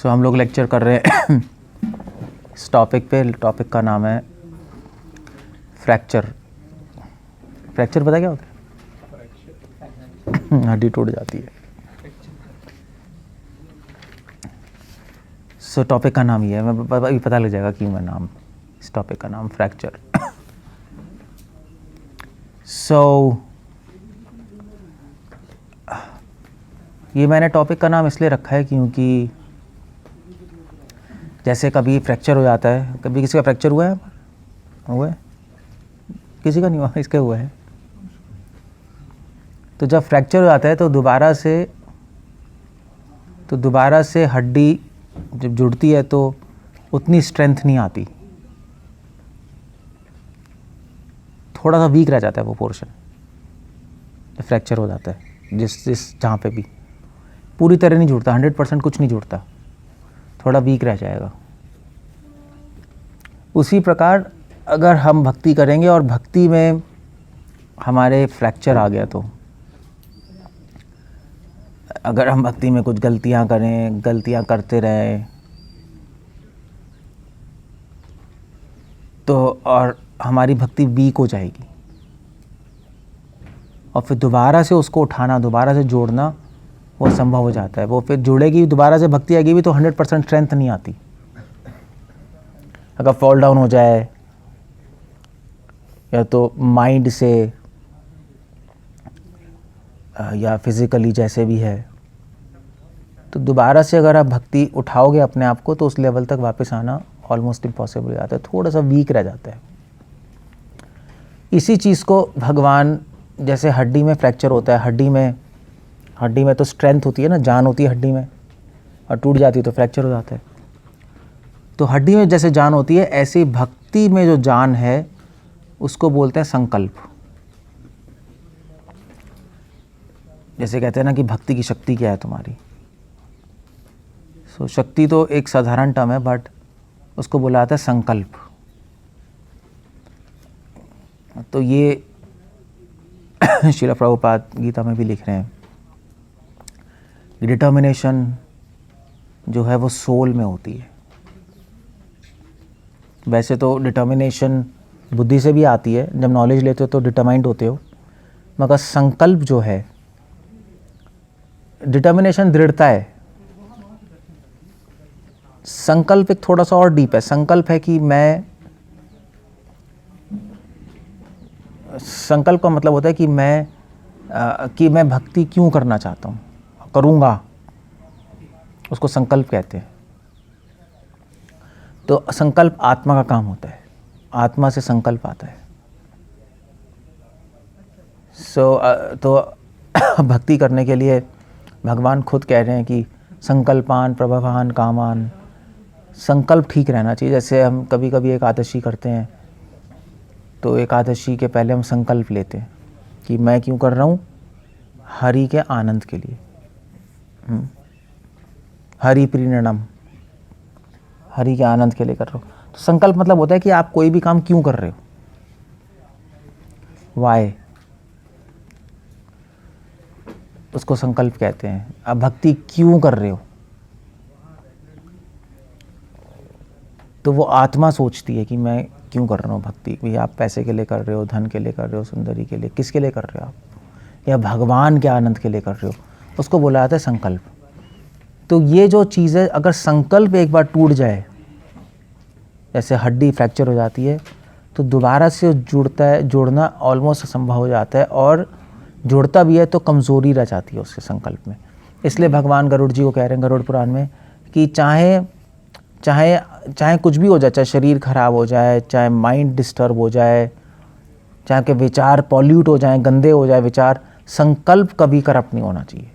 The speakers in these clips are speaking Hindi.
हम लोग लेक्चर कर रहे हैं इस टॉपिक पे। टॉपिक का नाम है फ्रैक्चर। फ्रैक्चर पता क्या होता है? हड्डी टूट जाती है। टॉपिक का नाम ये है, मैं पता लग जाएगा क्यों मैं नाम इस टॉपिक का नाम फ्रैक्चर। ये मैंने टॉपिक का नाम इसलिए रखा है क्योंकि जैसे कभी फ्रैक्चर हो जाता है, कभी किसी का फ्रैक्चर हुआ है? हुआ है? किसी का नहीं हुआ, इसका हुआ है। तो जब फ्रैक्चर हो जाता है तो दोबारा से हड्डी जब जुड़ती है तो उतनी स्ट्रेंथ नहीं आती, थोड़ा सा वीक रह जाता है वो पोर्शन जब फ्रैक्चर हो जाता है। जिस जहाँ पे भी पूरी तरह नहीं जुड़ता, 100% कुछ नहीं जुड़ता, थोड़ा वीक रह जाएगा। उसी प्रकार अगर हम भक्ति करेंगे और भक्ति में हमारे फ्रैक्चर आ गया, तो अगर हम भक्ति में कुछ गलतियां करें, गलतियां करते रहें, तो और हमारी भक्ति वीक हो जाएगी और फिर दोबारा से उसको उठाना, दोबारा से जोड़ना वो संभव हो जाता है। वो फिर जुड़ेगी, दोबारा से भक्ति आएगी भी तो 100% स्ट्रेंथ नहीं आती। अगर फॉल डाउन हो जाए या तो माइंड से या फिज़िकली जैसे भी है, तो दोबारा से अगर आप भक्ति उठाओगे अपने आप को तो उस लेवल तक वापस आना ऑलमोस्ट इम्पॉसिबल हो जाता है, थोड़ा सा वीक रह जाता है। इसी चीज़ को भगवान, जैसे हड्डी में फ्रैक्चर होता है, हड्डी में तो स्ट्रेंथ होती है ना, जान होती है हड्डी में, और टूट जाती है तो फ्रैक्चर हो जाता है। तो हड्डी में जैसे जान होती है, ऐसे भक्ति में जो जान है उसको बोलते हैं संकल्प। जैसे कहते हैं ना कि भक्ति की शक्ति क्या है तुम्हारी। शक्ति तो एक साधारण टर्म है, बट उसको बोला जाता है संकल्प। तो ये श्रील प्रभुपाद गीता में भी लिख रहे हैं, डिटर्मिनेशन जो है वो सोल में होती है। वैसे तो डिटर्मिनेशन बुद्धि से भी आती है, जब नॉलेज लेते हो तो डिटरमाइंड होते हो, मगर संकल्प जो है, डिटर्मिनेशन दृढ़ता है, संकल्प एक थोड़ा सा और डीप है। संकल्प है कि संकल्प का मतलब होता है कि मैं भक्ति क्यों करना चाहता हूँ, करूँगा, उसको संकल्प कहते हैं। तो संकल्प आत्मा का काम होता है, आत्मा से संकल्प आता है। तो भक्ति करने के लिए भगवान खुद कह रहे हैं कि संकल्पान प्रभवान कामान, संकल्प ठीक रहना चाहिए। जैसे हम कभी कभी एकादशी करते हैं, तो एकादशी के पहले हम संकल्प लेते हैं कि मैं क्यों कर रहा हूँ, हरि के आनंद के लिए, हरि प्रीणनम, हरि के आनंद के लिए कर रहा हूँ। तो संकल्प मतलब होता है कि आप कोई भी काम क्यों कर रहे हो, वाई, उसको संकल्प कहते हैं। आप भक्ति क्यों कर रहे हो, तो वो आत्मा सोचती है कि मैं क्यों कर रहा हूँ भक्ति। भाई आप पैसे के लिए कर रहे हो, धन के लिए कर रहे हो, सुंदरी के लिए, किसके लिए कर रहे हो आप, या भगवान के आनंद के लिए कर रहे हो, उसको बोला जाता है संकल्प। तो ये जो चीज़ें, अगर संकल्प एक बार टूट जाए, जैसे हड्डी फ्रैक्चर हो जाती है, तो दोबारा से जोड़ना ऑलमोस्ट असंभव हो जाता है, और जुड़ता भी है तो कमज़ोरी रह जाती है उसके संकल्प में। इसलिए भगवान गरुड़ जी को कह रहे हैं गरुड़ पुराण में कि चाहे कुछ भी हो जाए, चाहे शरीर खराब हो जाए, चाहे माइंड डिस्टर्ब हो जाए, चाहे के विचार पॉल्यूट हो जाए, गंदे हो जाए विचार, संकल्प कभी करप्ट नहीं होना चाहिए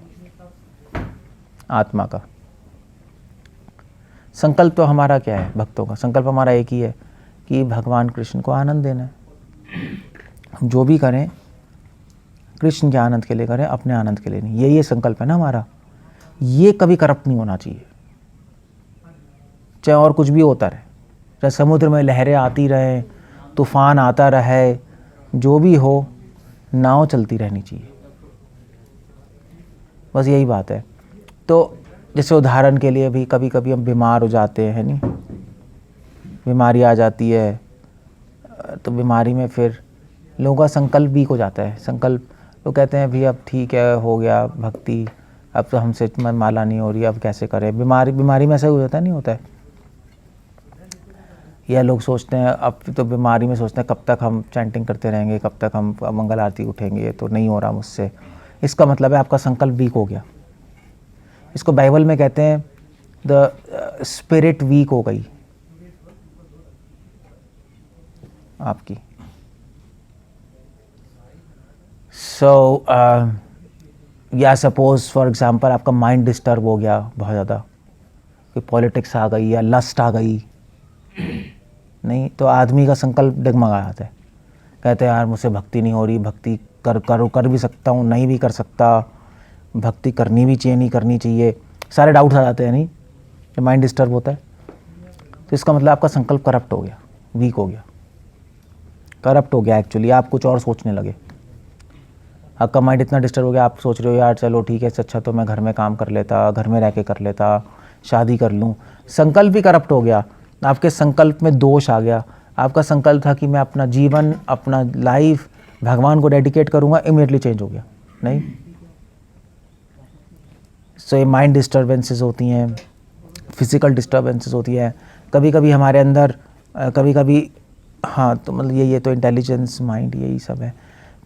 आत्मा का। संकल्प तो हमारा क्या है, भक्तों का संकल्प हमारा एक ही है कि भगवान कृष्ण को आनंद देना है। हम जो भी करें कृष्ण के आनंद के लिए करें, अपने आनंद के लिए नहीं। ये संकल्प है ना हमारा, ये कभी करप्ट नहीं होना चाहिए। चाहे और कुछ भी होता रहे, चाहे समुद्र में लहरें आती रहें, तूफान आता रहे, जो भी हो, नाव चलती रहनी चाहिए, बस यही बात है। तो जैसे उदाहरण के लिए भी कभी कभी हम बीमार हो जाते हैं, नहीं, बीमारी आ जाती है, तो बीमारी में फिर लोगों का संकल्प वीक हो जाता है। संकल्प तो कहते हैं भी अब ठीक है, हो गया भक्ति, अब तो हमसे माला नहीं हो रही, अब कैसे करें। बीमारी में ऐसा हो जाता है, नहीं होता है। या लोग सोचते हैं, अब तो बीमारी में सोचते हैं कब तक हम चैंटिंग करते रहेंगे, कब तक हम मंगल आरती उठेंगे, तो नहीं हो रहा मुझसे। इसका मतलब है आपका संकल्प वीक हो गया। इसको बाइबल में कहते हैं द स्पिरिट वीक हो गई आपकी। सो या सपोज फॉर एग्जांपल आपका माइंड डिस्टर्ब हो गया बहुत ज़्यादा, कि पॉलिटिक्स आ गई या लस्ट आ गई, नहीं, तो आदमी का संकल्प डगमगा जाता है। कहते हैं यार मुझसे भक्ति नहीं हो रही, भक्ति कर भी सकता हूँ, नहीं भी कर सकता, भक्ति करनी भी चाहिए, नहीं करनी चाहिए, सारे डाउट्स आ जाते हैं, नहीं, जब माइंड डिस्टर्ब होता है। तो इसका मतलब आपका संकल्प करप्ट हो गया, वीक हो गया, करप्ट हो गया। एक्चुअली आप कुछ और सोचने लगे, आपका माइंड इतना डिस्टर्ब हो गया, आप सोच रहे हो यार चलो ठीक है, इससे अच्छा तो मैं घर में काम कर लेता, घर में रह के कर लेता, शादी कर लूँ। संकल्प भी करप्ट हो गया, आपके संकल्प में दोष आ गया। आपका संकल्प था कि मैं अपना जीवन, अपना लाइफ भगवान को डेडिकेट करूँगा, इमीडिएटली चेंज हो गया, नहीं। सो ये माइंड डिस्टर्बेंसेस होती हैं, फिज़िकल डिस्टर्बेंसेस होती है कभी कभी हमारे अंदर, कभी कभी, हाँ, तो मतलब ये तो इंटेलिजेंस, माइंड, यही सब है।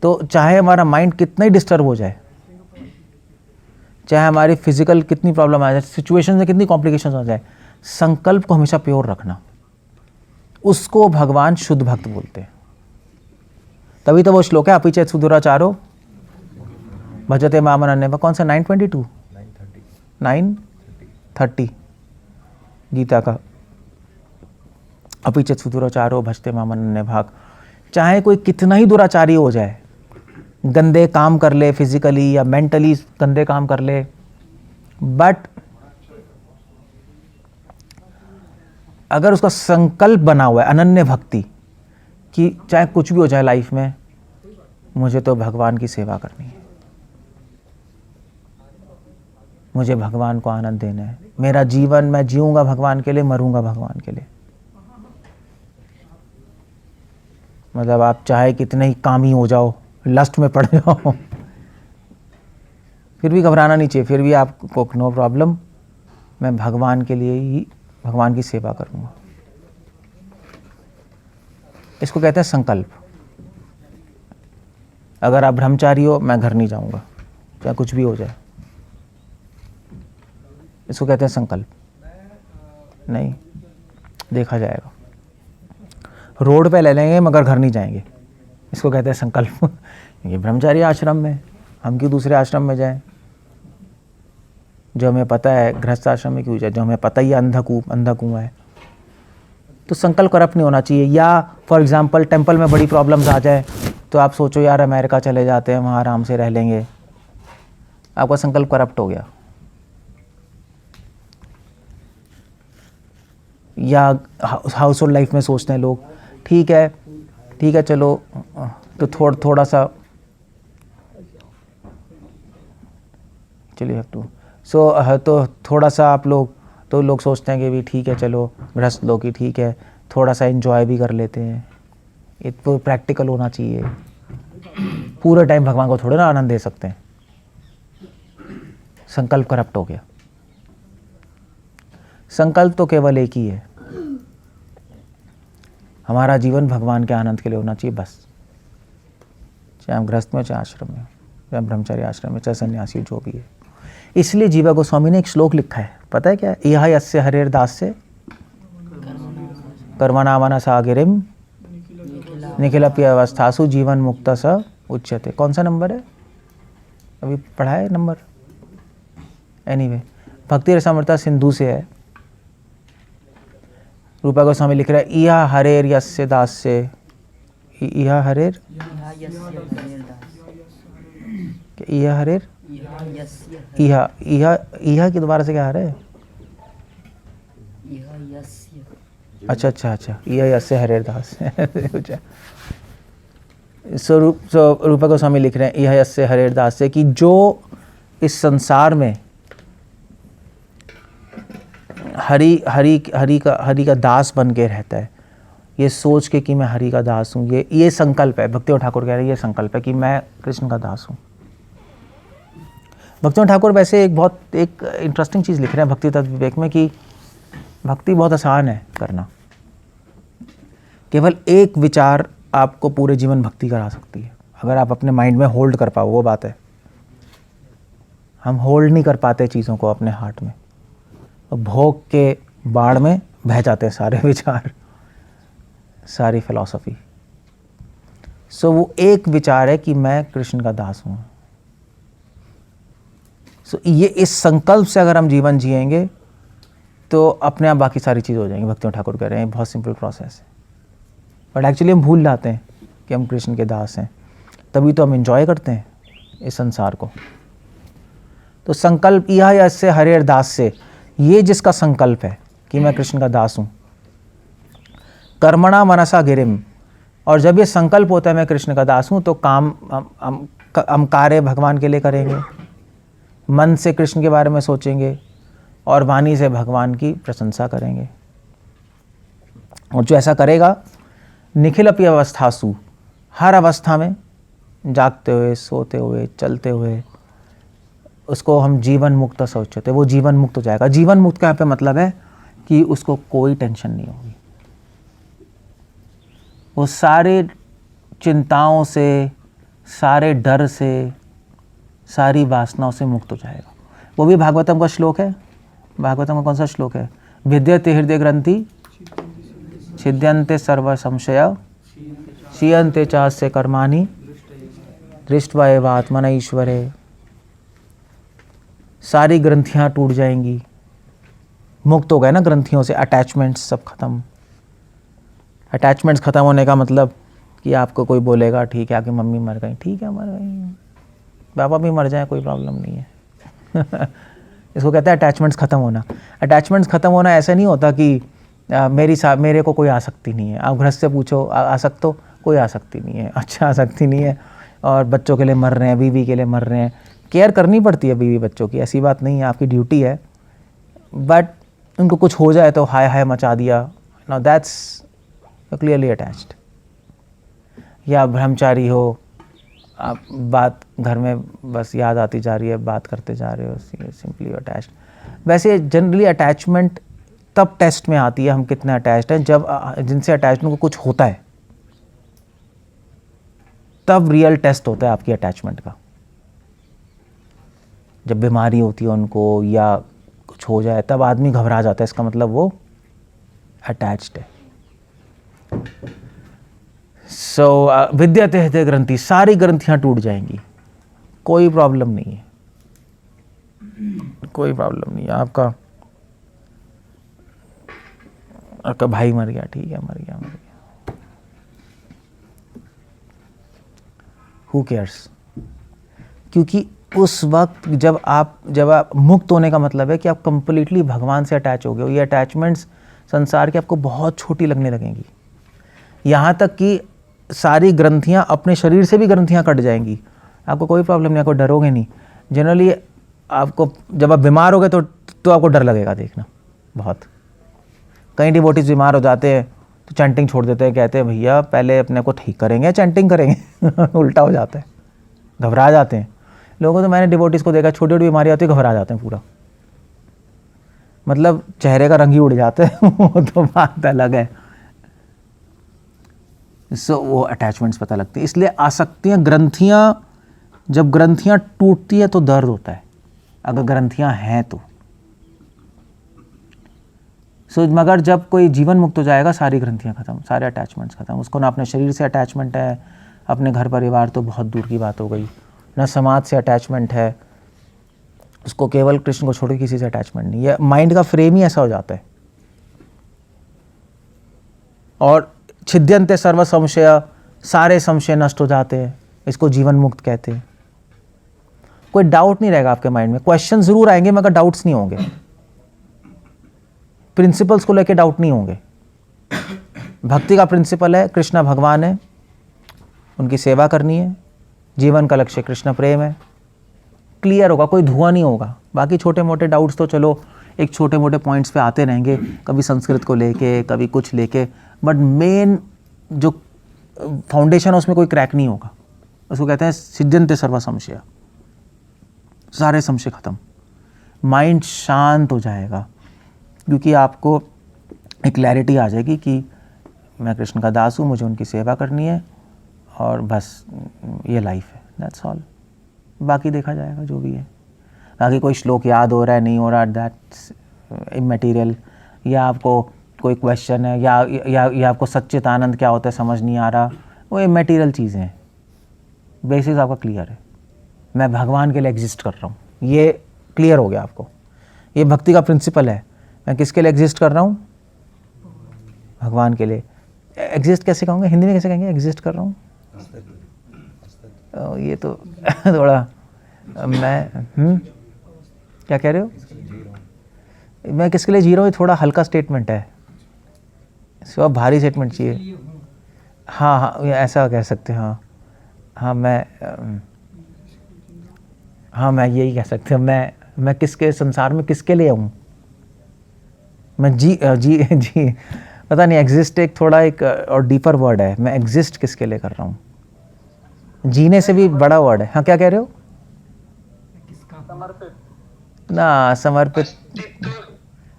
तो चाहे हमारा माइंड कितना ही डिस्टर्ब हो जाए, चाहे हमारी फिजिकल कितनी प्रॉब्लम आ जाए, सिचुएशन में कितनी कॉम्प्लिकेशन हो जाए, संकल्प को हमेशा प्योर रखना, उसको भगवान शुद्ध भक्त बोलते हैं। तभी तो वो श्लोक है, अपि चेत् सुदुराचारो भजते माम अनन्यः। कौन सा? 922 930 गीता का, अपि चेत् सुदुराचारो भजते माम अनन्यः। चाहे कोई कितना ही दुराचारी हो जाए, गंदे काम कर ले, फिजिकली या मेंटली गंदे काम कर ले, बट अगर उसका संकल्प बना हुआ है अनन्य भक्ति कि चाहे कुछ भी हो जाए लाइफ में, मुझे तो भगवान की सेवा करनी है, मुझे भगवान को आनंद देना है, मेरा जीवन मैं जीऊंगा भगवान के लिए, मरूंगा भगवान के लिए। मतलब आप चाहे कितने ही कामी हो जाओ, लस्ट में पड़ जाओ, फिर भी घबराना नहीं चाहिए, फिर भी आपको नो प्रॉब्लम, मैं भगवान के लिए ही भगवान की सेवा करूंगा। इसको कहते हैं संकल्प। अगर आप ब्रह्मचारी हो, मैं घर नहीं जाऊंगा चाहे कुछ भी हो जाए, इसको कहते हैं संकल्प। नहीं, देखा जाएगा, रोड पे ले लेंगे मगर घर नहीं जाएंगे, इसको कहते हैं संकल्प। ये ब्रह्मचारी आश्रम में, हम क्यों दूसरे आश्रम में जाएं? जो हमें पता है, गृहस्थ आश्रम में क्यों जाए, जो हमें पता ही अंधा कुआं है। तो संकल्प करप्ट नहीं होना चाहिए। या फॉर एग्जांपल टेंपल में बड़ी प्रॉब्लम्स आ जाए, तो आप सोचो यार अमेरिका चले जाते हैं, वहाँ आराम से रह लेंगे, आपका संकल्प करप्ट हो गया। या हाउस होल्ड लाइफ में सोचते हैं लोग, ठीक है चलो, तो थोड़ा सा चलिए टू तो थोड़ा सा आप लोग, तो लोग सोचते हैं कि भी ठीक है चलो, गृहस्थ लोग ही ठीक है, थोड़ा सा एंजॉय भी कर लेते हैं। ये तो प्रैक्टिकल होना चाहिए, पूरे टाइम भगवान को थोड़े ना आनंद दे सकते हैं। संकल्प करप्ट हो गया। संकल्प तो केवल एक ही है, हमारा जीवन भगवान के आनंद के लिए होना चाहिए, बस। चाहे हम गृहस्थ में, चाहे आश्रम में, चाहे ब्रह्मचारी आश्रम में, चाहे सन्यासी, जो भी है। इसलिए जीवा गोस्वामी ने एक श्लोक लिखा है, पता है क्या? यह यस्य हरेर दास्य कर्मणामना सागिरिम निखिलप्य अवस्थासु जीवन मुक्त स उच्यते। कौन सा नंबर है? अभी पढ़ा है नंबर? एनीवे, भक्ति रसामृता सिंधु से है। रूपा गोस्वामी लिख रहा है, इहा हरेर यस्य दास्य, इहा हरेर, इहा हरेर, इहा की दोबारा से क्या आ रहा है? अच्छा, इहा यस्य हरेर दास। सो रूपा गोस्वामी लिख रहे हैं, इहा यस्य हरेर दास से, कि जो इस संसार में हरि का दास बन के रहता है, ये सोच के कि मैं हरि का दास हूँ, ये संकल्प है। भक्तिविनोद ठाकुर कह रहे हैं ये संकल्प है कि मैं कृष्ण का दास हूँ। भक्तिविनोद ठाकुर वैसे एक इंटरेस्टिंग चीज़ लिख रहे हैं भक्ति तत्व विवेक में कि भक्ति बहुत आसान है करना, केवल एक विचार आपको पूरे जीवन भक्ति करा सकती है, अगर आप अपने माइंड में होल्ड कर पाओ। वो बात है, हम होल्ड नहीं कर पाते चीज़ों को अपने हार्ट में, भोग के बाढ़ में बह जाते हैं सारे विचार, सारी फिलॉसफी। सो वो एक विचार है कि मैं कृष्ण का दास हूँ। सो ये इस संकल्प से अगर हम जीवन जिएंगे तो अपने आप बाकी सारी चीज़ हो जाएंगी। भक्तिविनोद ठाकुर कह रहे हैं बहुत सिंपल प्रोसेस है, बट एक्चुअली हम भूल जाते हैं कि हम कृष्ण के दास हैं, तभी तो हम एंजॉय करते हैं इस संसार को। तो संकल्प यह या इससे हरेर दास से, ये जिसका संकल्प है कि मैं कृष्ण का दास हूँ, कर्मणा मनसा गिरिम, और जब ये संकल्प होता है मैं कृष्ण का दास हूँ, तो काम हम कार्य भगवान के लिए करेंगे, मन से कृष्ण के बारे में सोचेंगे और वाणी से भगवान की प्रशंसा करेंगे। और जो ऐसा करेगा, निखिल अपि अवस्थासु, हर अवस्था में, जागते हुए, सोते हुए, चलते हुए, उसको हम जीवन मुक्त सोचते, वो जीवन मुक्त हो जाएगा। जीवन मुक्त का यहाँ पे मतलब है कि उसको कोई टेंशन नहीं होगी, वो सारे चिंताओं से, सारे डर से, सारी वासनाओं से मुक्त हो जाएगा। वो भी भागवतम का श्लोक है। भागवतम का कौन सा श्लोक है? विद्यते हृदय ग्रंथि छिद्यन्ते सर्व संशय क्षीयन्ते चास्य कर्माणि दृष्ट्वा एव आत्मन ईश्वरे। सारी ग्रंथियां टूट जाएंगी, मुक्त हो गए ना ग्रंथियों से, अटैचमेंट्स सब खत्म। अटैचमेंट्स खत्म होने का मतलब कि आपको कोई बोलेगा ठीक है आपकी मम्मी मर गई, ठीक है मर गई, पापा भी मर जाए कोई प्रॉब्लम नहीं है। इसको कहते हैं अटैचमेंट्स खत्म होना। अटैचमेंट्स खत्म होना ऐसा नहीं होता कि मेरे को कोई आसक्ति नहीं है। आप गृहस्थ से पूछो आसक्त हो, कोई आसक्ति नहीं है, अच्छा आसक्ति नहीं है। और बच्चों के लिए मर रहे हैं, बीवी के लिए मर रहे हैं, केयर करनी पड़ती है बीवी बच्चों की, ऐसी बात नहीं है, आपकी ड्यूटी है। बट उनको कुछ हो जाए तो हाय हाय मचा दिया, नाउ दैट्स क्लियरली अटैच्ड। या ब्रह्मचारी हो, आप बात घर में बस याद आती जा रही है, बात करते जा रहे हो, सिंपली अटैच्ड। वैसे जनरली अटैचमेंट तब टेस्ट में आती है हम कितने अटैच्ड हैं, जब जिनसे अटैचमेंट को कुछ होता है, तब रियल टेस्ट होता है आपकी अटैचमेंट का। जब बीमारी होती है उनको या कुछ हो जाए तब आदमी घबरा जाता है, इसका मतलब वो अटैच्ड है। सो विद्यते हृदय ग्रंथि, सारी ग्रंथियां टूट जाएंगी, कोई प्रॉब्लम नहीं है, कोई प्रॉब्लम नहीं है। आपका भाई मर गया, ठीक है मर गया, हु केयर्स। क्योंकि उस वक्त जब आप मुक्त होने का मतलब है कि आप कंप्लीटली भगवान से अटैच हो गए हो। ये अटैचमेंट्स संसार की आपको बहुत छोटी लगने लगेंगी, यहाँ तक कि सारी ग्रंथियाँ, अपने शरीर से भी ग्रंथियाँ कट जाएंगी, आपको कोई प्रॉब्लम नहीं, आपको डरोगे नहीं। जनरली आपको जब आप बीमार हो गए तो आपको डर लगेगा देखना बहुत। कई डिवोटीज बीमार हो जाते हैं तो चैंटिंग छोड़ देते हैं, कहते हैं भैया पहले अपने को ठीक करेंगे चैंटिंग करेंगे। उल्टा हो जाता है, घबरा जाते हैं लोगों। तो मैंने डिवोटीज को देखा, छोटी छोटी बीमारी आती है घबरा जाते हैं पूरा, मतलब चेहरे का रंग ही उड़ जाता है। वो तो बात अलग है। सो वो अटैचमेंट्स पता लगती है। इसलिए आसक्तियाँ, ग्रंथियाँ, जब ग्रंथियाँ टूटती है तो दर्द होता है, अगर ग्रंथियाँ हैं तो। मगर जब कोई जीवन मुक्त हो जाएगा, सारी ग्रंथियाँ खत्म, सारे अटैचमेंट्स खत्म। उसको ना अपने शरीर से अटैचमेंट है, अपने घर परिवार तो बहुत दूर की बात हो गई, ना समाज से अटैचमेंट है, उसको केवल कृष्ण को छोड़ के किसी से अटैचमेंट नहीं है। माइंड का फ्रेम ही ऐसा हो जाता है। और छिद्यन्ते सर्व संशय, सारे संशय नष्ट हो जाते हैं, इसको जीवन मुक्त कहते हैं। कोई डाउट नहीं रहेगा आपके माइंड में, क्वेश्चन जरूर आएंगे मगर डाउट्स नहीं होंगे, प्रिंसिपल्स को लेके डाउट नहीं होंगे। भक्ति का प्रिंसिपल है कृष्णा भगवान है, उनकी सेवा करनी है, जीवन का लक्ष्य कृष्ण प्रेम है, क्लियर होगा, कोई धुआं नहीं होगा। बाकी छोटे मोटे डाउट्स तो चलो एक छोटे मोटे पॉइंट्स पे आते रहेंगे, कभी संस्कृत को लेके, कभी कुछ लेके, बट मेन जो फाउंडेशन है उसमें कोई क्रैक नहीं होगा। उसको कहते हैं सिद्ध्यन्ते सर्व संशय, सारे संशय खत्म, माइंड शांत हो जाएगा, क्योंकि आपको एक क्लैरिटी आ जाएगी कि मैं कृष्ण का दास हूँ, मुझे उनकी सेवा करनी है और बस ये लाइफ है, दैट्स ऑल। बाकी देखा जाएगा जो भी है। बाकी कोई श्लोक याद हो रहा है नहीं हो रहा, दैट्स इमैटेरियल, या आपको कोई क्वेश्चन है या आपको सच्चित आनंद क्या होता है समझ नहीं आ रहा, वो इमैटेरियल चीज़ें हैं। बेसिस आपका क्लियर है, मैं भगवान के लिए एग्जिस्ट कर रहा हूँ, ये क्लियर हो गया आपको। ये भक्ति का प्रिंसिपल है, मैं किसके लिए एग्जिस्ट कर रहा हूँ? भगवान के लिए। एग्जिस्ट कैसे कहूँगा, हिंदी में कैसे कहेंगे एग्जिस्ट कर रहा हूँ? ये तो थोड़ा मैं क्या कह रहे हो? मैं किसके लिए जी रहा हूँ, ये थोड़ा हल्का स्टेटमेंट है, इसको भारी स्टेटमेंट चाहिए। हाँ हाँ, ऐसा कह सकते हैं। हाँ मैं यही कह सकते हैं, मैं किसके संसार में किसके लिए हूँ, मैं जी पता नहीं, एग्जिस्ट एक थोड़ा एक और डीपर वर्ड है, मैं एग्जिस्ट किसके लिए कर रहा हूँ, जीने से भी बड़ा वर्ड है। हाँ क्या कह रहे हो? ना समर्पित,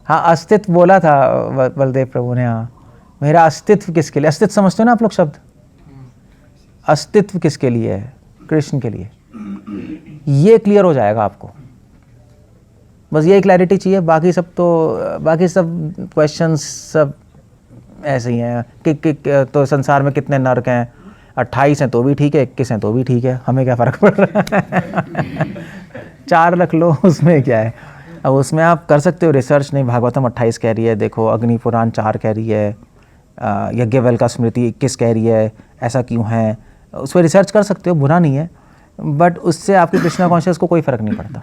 हाँ अस्तित्व बोला था बलदेव प्रभु ने। हाँ, मेरा अस्तित्व किसके लिए, अस्तित्व समझते हो ना आप लोग शब्द, अस्तित्व किसके लिए है? कृष्ण के लिए। ये क्लियर हो जाएगा आपको, बस ये क्लैरिटी चाहिए। बाकी सब क्वेश्चंस सब ऐसे ही हैं कि तो संसार में कितने नरक हैं, 28 हैं तो भी ठीक है, 21 हैं तो भी ठीक है, हमें क्या फ़र्क पड़ रहा है 4 रख लो, उसमें क्या है। अब उसमें आप कर सकते हो रिसर्च, नहीं भागवतम 28 कह रही है, देखो अग्नि पुराण 4 कह रही है, यज्ञवल्क्य का स्मृति 21 कह रही है, ऐसा क्यों है, उस पर रिसर्च कर सकते हो, बुरा नहीं है, बट उससे आपकी कृष्णा कॉन्शियस को कोई फ़र्क नहीं पड़ता।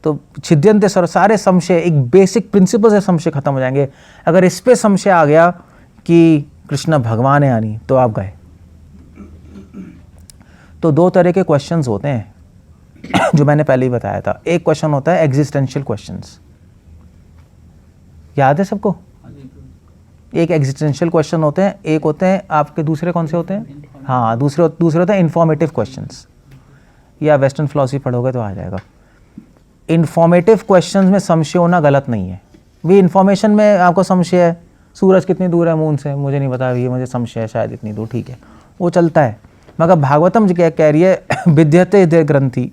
तो छिद्यन्ते सर्व, सारे संशय, एक बेसिक प्रिंसिपल से संशय खत्म हो जाएंगे। अगर इस पे संशय आ गया कि कृष्ण भगवान है या नहीं, तो आप गए। तो 2 तरह के क्वेश्चंस होते हैं जो मैंने पहले ही बताया था। एक क्वेश्चन होता है एग्जिस्टेंशियल क्वेश्चंस, याद है सबको? एक एग्जिस्टेंशियल क्वेश्चन होते हैं, एक होते हैं आपके, दूसरे कौन से होते हैं? हाँ, दूसरे होते हैं इंफॉर्मेटिव क्वेश्चंस, या वेस्टर्न फिलॉसफी पढ़ोगे तो आ जाएगा। इंफॉर्मेटिव क्वेश्चंस में संशय होना गलत नहीं है। भी इंफॉर्मेशन में आपको संशय है, सूरज कितनी दूर है मून से, मुझे नहीं पता, ये मुझे संशय है, शायद इतनी दूर, ठीक है, वो चलता है। मगर भागवतम जी क्या कह रही है, विद्यते हृदय ग्रंथि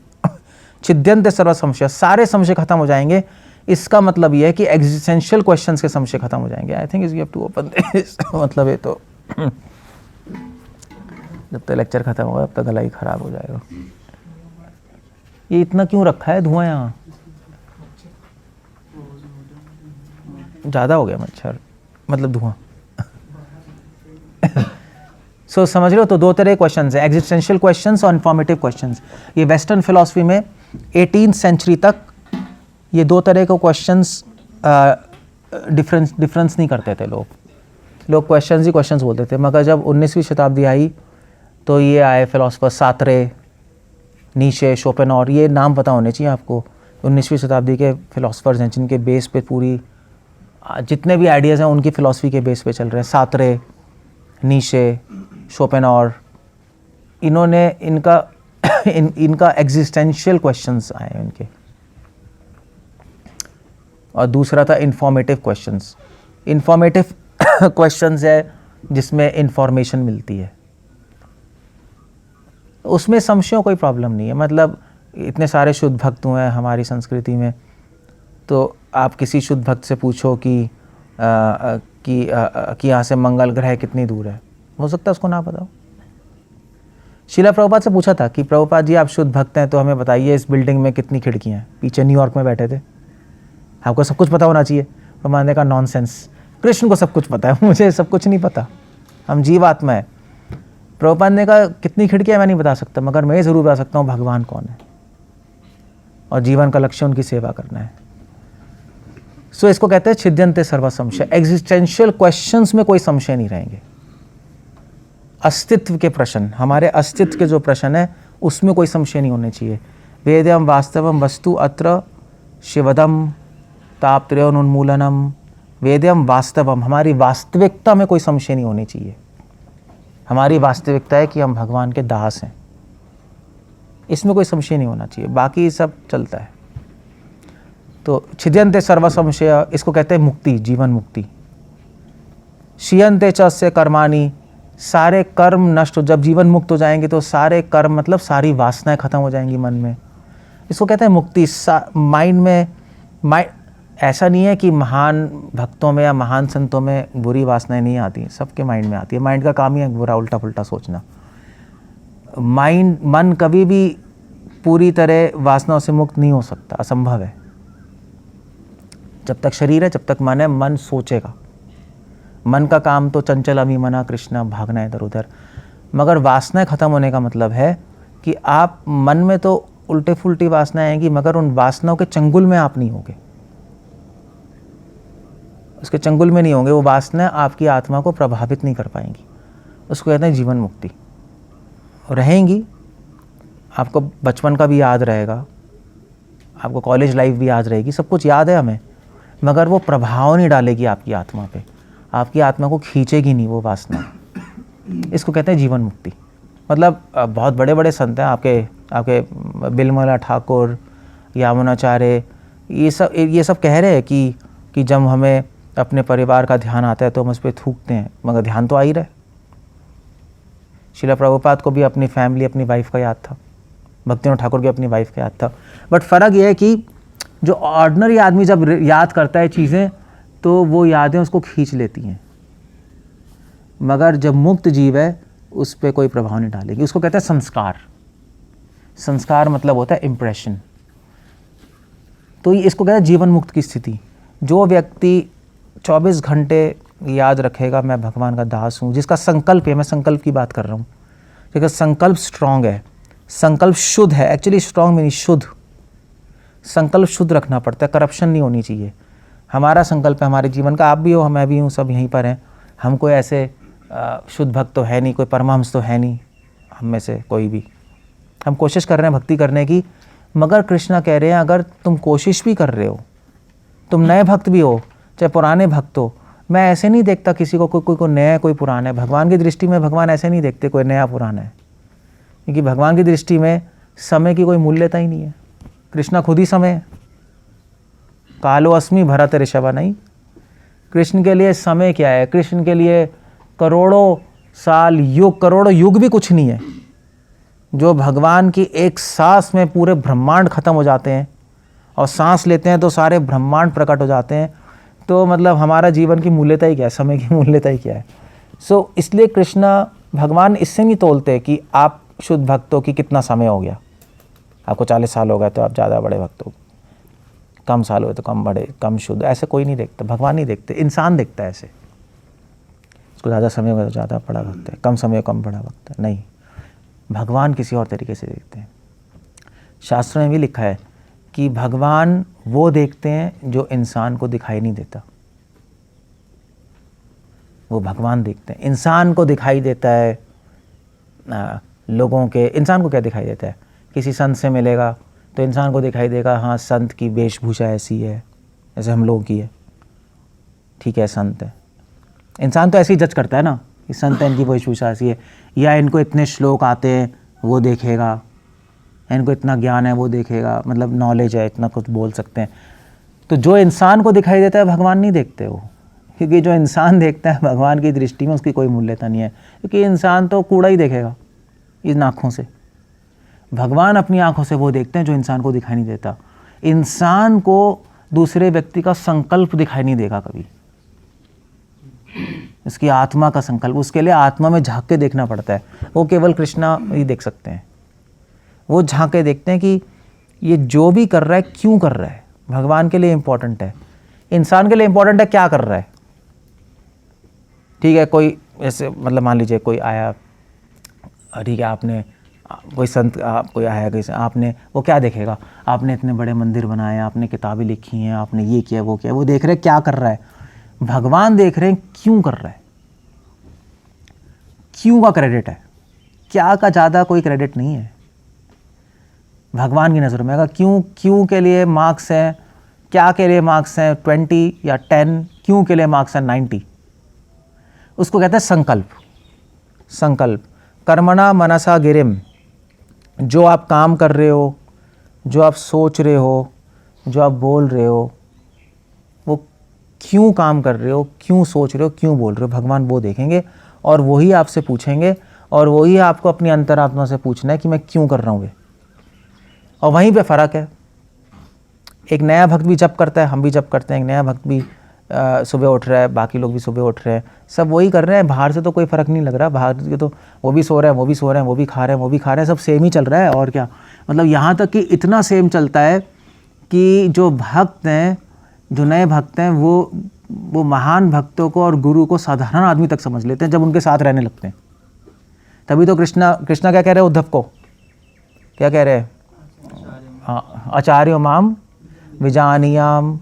छिद्यन्ते सर्व संशय, सारे संशय खत्म हो जाएंगे। इसका मतलब ये है कि एग्जिस्टेंशियल क्वेश्चंस के संशय खत्म हो जाएंगे। I think you have to open this मतलब ये तो जब तक लेक्चर खत्म होगा तब तक गला ही खराब हो जाएगा। ये इतना क्यों रखा है धुआं यहाँ? ज़्यादा हो गया मच्छर, मतलब धुआं। सो समझ रहे हो? तो 2 तरह क्वेश्चंस है, एग्जिस्टेंशियल क्वेश्चंस और इन्फॉर्मेटिव क्वेश्चंस। ये वेस्टर्न फिलॉसफी में 18th सेंचुरी तक ये 2 तरह के क्वेश्चंस डिफरेंस नहीं करते थे लोग क्वेश्चंस ही क्वेश्चंस बोलते थे। मगर जब 19वीं शताब्दी आई तो ये आए फिलोसफर, सात्रे, नीशे, शोपेनहॉर, ये नाम पता होने चाहिए आपको। 19वीं शताब्दी के फिलोसफर्स हैं जिनके बेस पे पूरी जितने भी आइडियाज़ हैं उनकी फ़िलॉसफी के बेस पे चल रहे हैं। सात्रे, नीशे, शोपेनहॉर, इन्होंने इनका एग्जिस्टेंशियल क्वेश्चंस आए उनके। और दूसरा था इंफॉर्मेटिव क्वेश्चंस। इंफॉर्मेटिव क्वेश्चंस है जिसमें इंफॉर्मेशन मिलती है, उसमें संशयों कोई प्रॉब्लम नहीं है। मतलब इतने सारे शुद्ध भक्त हुए हैं हमारी संस्कृति में, तो आप किसी शुद्ध भक्त से पूछो कि यहाँ से मंगल ग्रह कितनी दूर है, हो सकता है उसको ना पता हो। शीला प्रभुपाद से पूछा था कि प्रभुपाद जी आप शुद्ध भक्त हैं तो हमें बताइए इस बिल्डिंग में कितनी खिड़कियाँ हैं। पीछे न्यूयॉर्क में बैठे थे, आपको सब कुछ पता होना चाहिए। प्रभुपाद ने कहा नॉनसेंस, कृष्ण को सब कुछ पता है, मुझे सब कुछ नहीं पता, हम जीवात्मा है। प्रभुपाद ने कहा कितनी खिड़कियाँ मैं नहीं बता सकता, मगर मैं ज़रूर बता सकता हूँ भगवान कौन है, और जीवन का लक्ष्य उनकी सेवा करना है। सो इसको कहते हैं छिद्यन्ते सर्व संशय। एग्जिस्टेंशियल क्वेश्चंस में कोई संशय नहीं रहेंगे। अस्तित्व के प्रश्न, हमारे अस्तित्व के जो प्रश्न है उसमें कोई संशय नहीं होने चाहिए। वेदम वास्तवम वस्तु अत्र शिवदम तापत्रयोन्मूलनम वेद्यम वास्तवम। हमारी वास्तविकता में कोई संशय नहीं होनी चाहिए। हमारी वास्तविकता है कि हम भगवान के दास हैं, इसमें कोई संशय नहीं होना चाहिए, बाकी सब चलता है। तो छिद्यन्ते सर्व संशय, इसको कहते हैं मुक्ति, जीवन मुक्ति। क्षीयन्ते च से कर्माणि, सारे कर्म नष्ट हो, जब जीवन मुक्त हो जाएंगे तो सारे कर्म मतलब सारी वासनाएं खत्म हो जाएंगी मन में, इसको कहते हैं मुक्ति। माइंड में ऐसा नहीं है कि महान भक्तों में या महान संतों में बुरी वासनाएं नहीं आती, सबके माइंड में आती है। माइंड का काम ही है बुरा उल्टा पुल्टा सोचना। मन कभी भी पूरी तरह वासनाओं से मुक्त नहीं हो सकता, असंभव है। जब तक शरीर है, जब तक मन है, मन सोचेगा। मन का काम तो चंचल अभिमना कृष्णा, भागना इधर उधर। मगर वासनाएं खत्म होने का मतलब है कि आप मन में तो उल्टे फुल्टी वासनाएं आएंगी, मगर उन वासनाओं के चंगुल में आप नहीं होंगे, उसके चंगुल में नहीं होंगे। वो वासनाएं आपकी आत्मा को प्रभावित नहीं कर पाएंगी, उसको कहते हैं जीवन मुक्ति। रहेंगी, आपको बचपन का भी याद रहेगा, आपको कॉलेज लाइफ भी याद रहेगी, सब कुछ याद है हमें, मगर वो प्रभाव नहीं डालेगी आपकी आत्मा पे, आपकी आत्मा को खींचेगी नहीं वो वासना। इसको कहते हैं जीवन मुक्ति। मतलब बहुत बड़े बड़े संत हैं आपके बिलमला ठाकुर, यामुनाचार्य, ये सब कह रहे हैं कि जब हमें अपने परिवार का ध्यान आता है तो हम उस पर थूकते हैं, मगर ध्यान तो आ ही रहा है। श्रील प्रभुपाद को भी अपनी फैमिली, अपनी वाइफ का याद था, भक्तिनाथ ठाकुर की अपनी वाइफ का याद था। बट फ़र्क यह है कि जो ऑर्डिनरी आदमी जब याद करता है चीज़ें तो वो यादें उसको खींच लेती हैं, मगर जब मुक्त जीव है उस पर कोई प्रभाव नहीं डालेगी। उसको कहते हैं संस्कार। संस्कार मतलब होता है इम्प्रेशन। तो इसको कहते हैं जीवन मुक्त की स्थिति। जो व्यक्ति 24 घंटे याद रखेगा मैं भगवान का दास हूँ, जिसका संकल्प है, मैं संकल्प की बात कर रहा हूँ, क्योंकि संकल्प स्ट्रांग है, संकल्प शुद्ध है। एक्चुअली स्ट्रांग मीनिंग शुद्ध। संकल्प शुद्ध रखना पड़ता है, करप्शन नहीं होनी चाहिए। हमारा संकल्प है हमारे जीवन का, आप भी हो, मैं भी हूँ, सब यहीं पर हैं। हम कोई ऐसे शुद्ध भक्त तो है नहीं, कोई परमहंस तो है नहीं हम में से कोई भी। हम कोशिश कर रहे हैं भक्ति करने की, मगर कृष्णा कह रहे हैं अगर तुम कोशिश भी कर रहे हो, तुम नए भक्त भी हो चाहे पुराने भक्त हो, मैं ऐसे नहीं देखता किसी को कोई नया कोई पुराना है। भगवान की दृष्टि में भगवान ऐसे नहीं देखते कोई नया पुराना है, क्योंकि भगवान की दृष्टि में समय की कोई मूल्यता ही नहीं है। कृष्णा खुद ही समय है। कालो अस्मि भरत ऋषभ, नहीं, कृष्ण के लिए समय क्या है? कृष्ण के लिए करोड़ों साल, युग, करोड़ों युग भी कुछ नहीं है। जो भगवान की एक सांस में पूरे ब्रह्मांड खत्म हो जाते हैं और सांस लेते हैं तो सारे ब्रह्मांड प्रकट हो जाते हैं। तो मतलब हमारा जीवन की मूल्यता ही क्या है, समय की मूल्यता ही क्या है? इसलिए कृष्णा भगवान इससे नहीं तोलते कि आप शुद्ध भक्त हो कि कितना समय हो गया, आपको 40 साल हो गए तो आप ज़्यादा बड़े भक्त हो, कम साल हुए तो कम बड़े, कम शुद्ध, ऐसे कोई नहीं देखता। भगवान नहीं देखते, इंसान देखता है ऐसे। इसको ज़्यादा समय हो गया तो ज़्यादा बड़ा भक्त है, कम समय हो कम बड़ा भक्त है। नहीं, भगवान किसी और तरीके से देखते हैं। शास्त्रों में भी लिखा है कि भगवान वो देखते हैं जो इंसान को दिखाई नहीं देता, वो भगवान देखते हैं। इंसान को दिखाई देता है लोगों के, इंसान को क्या दिखाई देता है? किसी संत से मिलेगा तो इंसान को दिखाई देगा, हाँ संत की वेशभूषा ऐसी है, जैसे हम लोग की है, ठीक है संत है। इंसान तो ऐसे ही जज करता है ना कि संत है, इनकी वेशभूषा ऐसी है, या इनको इतने श्लोक आते हैं वो देखेगा, इनको इतना ज्ञान है वो देखेगा, मतलब नॉलेज है, इतना कुछ बोल सकते हैं। तो जो इंसान को दिखाई देता है भगवान नहीं देखते वो, क्योंकि जो इंसान देखता है भगवान की दृष्टि में उसकी कोई मूल्यता नहीं है, क्योंकि इंसान तो कूड़ा ही देखेगा इन आँखों से। भगवान अपनी आँखों से वो देखते हैं जो इंसान को दिखाई नहीं देता। इंसान को दूसरे व्यक्ति का संकल्प दिखाई नहीं देगा कभी, उसकी आत्मा का संकल्प, उसके लिए आत्मा में झांक के देखना पड़ता है। वो केवल कृष्णा ही देख सकते हैं, वो झांक के देखते हैं कि ये जो भी कर रहा है क्यों कर रहा है। भगवान के लिए इम्पोर्टेंट है, इंसान के लिए इम्पोर्टेंट है क्या कर रहा है। ठीक है, कोई ऐसे मतलब मान लीजिए कोई आया, ठीक है, आपने कोई संत कोई आया कैसे, आपने वो क्या देखेगा, आपने इतने बड़े मंदिर बनाए, आपने किताबें लिखी हैं, आपने ये किया वो किया, वो देख रहे क्या कर रहा है। भगवान देख रहे हैं क्यों कर रहा है, क्यों का क्रेडिट है, क्या का ज़्यादा कोई क्रेडिट नहीं है भगवान की नज़र में। अगर क्यों के लिए मार्क्स हैं क्या के लिए मार्क्स हैं 20 या 10, क्यों के लिए मार्क्स हैं 90। उसको कहते हैं संकल्प। संकल्प कर्मणा मनसा गिरिम, जो आप काम कर रहे हो, जो आप सोच रहे हो, जो आप बोल रहे हो, वो क्यों काम कर रहे हो, क्यों सोच रहे हो, क्यों बोल रहे हो, भगवान वो देखेंगे और वही आपसे पूछेंगे और वही आपको अपनी अंतरात्मा से पूछना है कि मैं क्यों कर रहा हूँ ये। और वहीं पे फ़र्क है। एक नया भक्त भी जप करता है, हम भी जप करते हैं, एक नया भक्त भी सुबह उठ रहा है, बाकी लोग भी सुबह उठ रहे हैं, सब वही कर रहे हैं। बाहर से तो कोई फ़र्क नहीं लग रहा, बाहर के तो वो भी सो रहे हैं, वो भी सो रहे हैं, वो भी खा रहे हैं, वो भी खा रहे हैं, सब सेम ही चल रहा है। और क्या मतलब, यहाँ तक कि इतना सेम चलता है कि जो भक्त हैं, जो नए भक्त हैं, वो महान भक्तों को और गुरु को साधारण आदमी तक समझ लेते हैं जब उनके साथ रहने लगते हैं। तभी तो कृष्णा क्या कह रहे हैं उद्धव को, क्या कह रहे हैं? आचार्यो माम विजानीयाम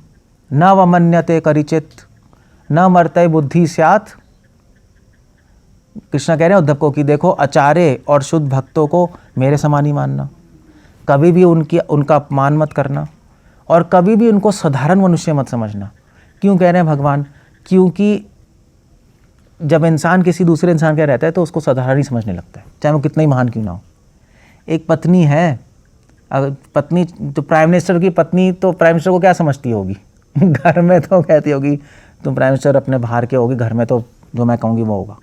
न वमन्यते करिचित न मर्तय बुद्धि स्यात्। कृष्णा कह रहे हैं उद्धव को कि देखो, आचार्य और शुद्ध भक्तों को मेरे समान ही मानना, कभी भी उनका अपमान मत करना और कभी भी उनको साधारण मनुष्य मत समझना। क्यों कह रहे हैं भगवान? क्योंकि जब इंसान किसी दूसरे इंसान का रहता है तो उसको साधारण ही समझने लगता है, चाहे वो कितना ही महान क्यों ना हो। एक पत्नी है, अगर पत्नी तो प्राइम मिनिस्टर की पत्नी तो प्राइम मिनिस्टर को क्या समझती होगी? घर में तो कहती होगी तुम प्राइम मिनिस्टर अपने बाहर के होगी, घर में तो जो मैं कहूँगी वो होगा,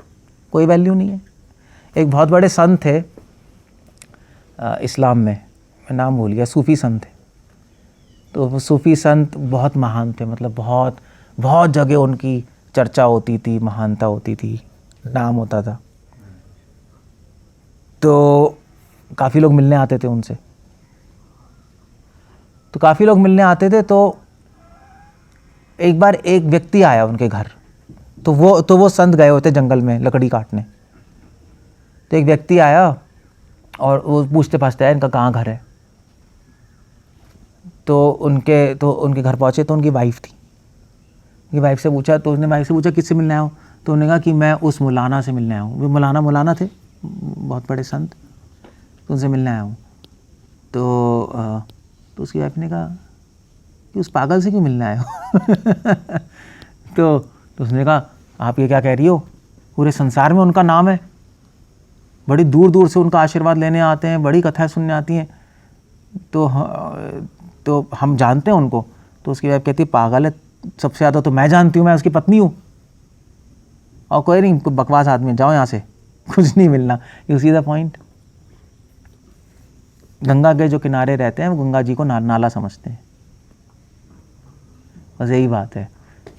कोई वैल्यू नहीं है। एक बहुत बड़े संत थे इस्लाम में, मैं नाम भूल गया, सूफ़ी संत थे। तो वो सूफ़ी संत बहुत महान थे, मतलब बहुत बहुत जगह उनकी चर्चा होती थी, महानता होती थी, नाम होता था। तो काफ़ी लोग मिलने आते थे उनसे, तो एक बार एक व्यक्ति आया उनके घर। तो वो संत गए होते जंगल में लकड़ी काटने। तो एक व्यक्ति आया और वो पूछते पाछते आया इनका कहाँ घर है। तो उनके घर पहुँचे तो उनकी वाइफ थी। उनकी वाइफ से पूछा, तो उसने वाइफ से पूछा किससे मिलने आया हो? तो उन्होंने कहा कि मैं उस मौलाना से मिलने आया हूँ। वो मौलाना थे, बहुत बड़े संत, तो उनसे मिलने आया हूँ। तो उसकी वाइफ ने कहा कि उस पागल से क्यों मिलने आए हो? तो उसने कहा आप ये क्या कह रही हो, पूरे संसार में उनका नाम है, बड़ी दूर दूर से उनका आशीर्वाद लेने आते हैं, बड़ी कथाएं सुनने आती हैं, तो हम जानते हैं उनको। तो उसकी वाइफ कहती पागल है, सबसे ज़्यादा तो मैं जानती हूँ, मैं उसकी पत्नी हूँ, और कोई नहीं, कोई बकवास आदमी, जाओ यहाँ से, कुछ नहीं मिलना। You see the point. Ganga के जो किनारे रहते हैं वो गंगा जी को नाला समझते हैं, बस यही बात है।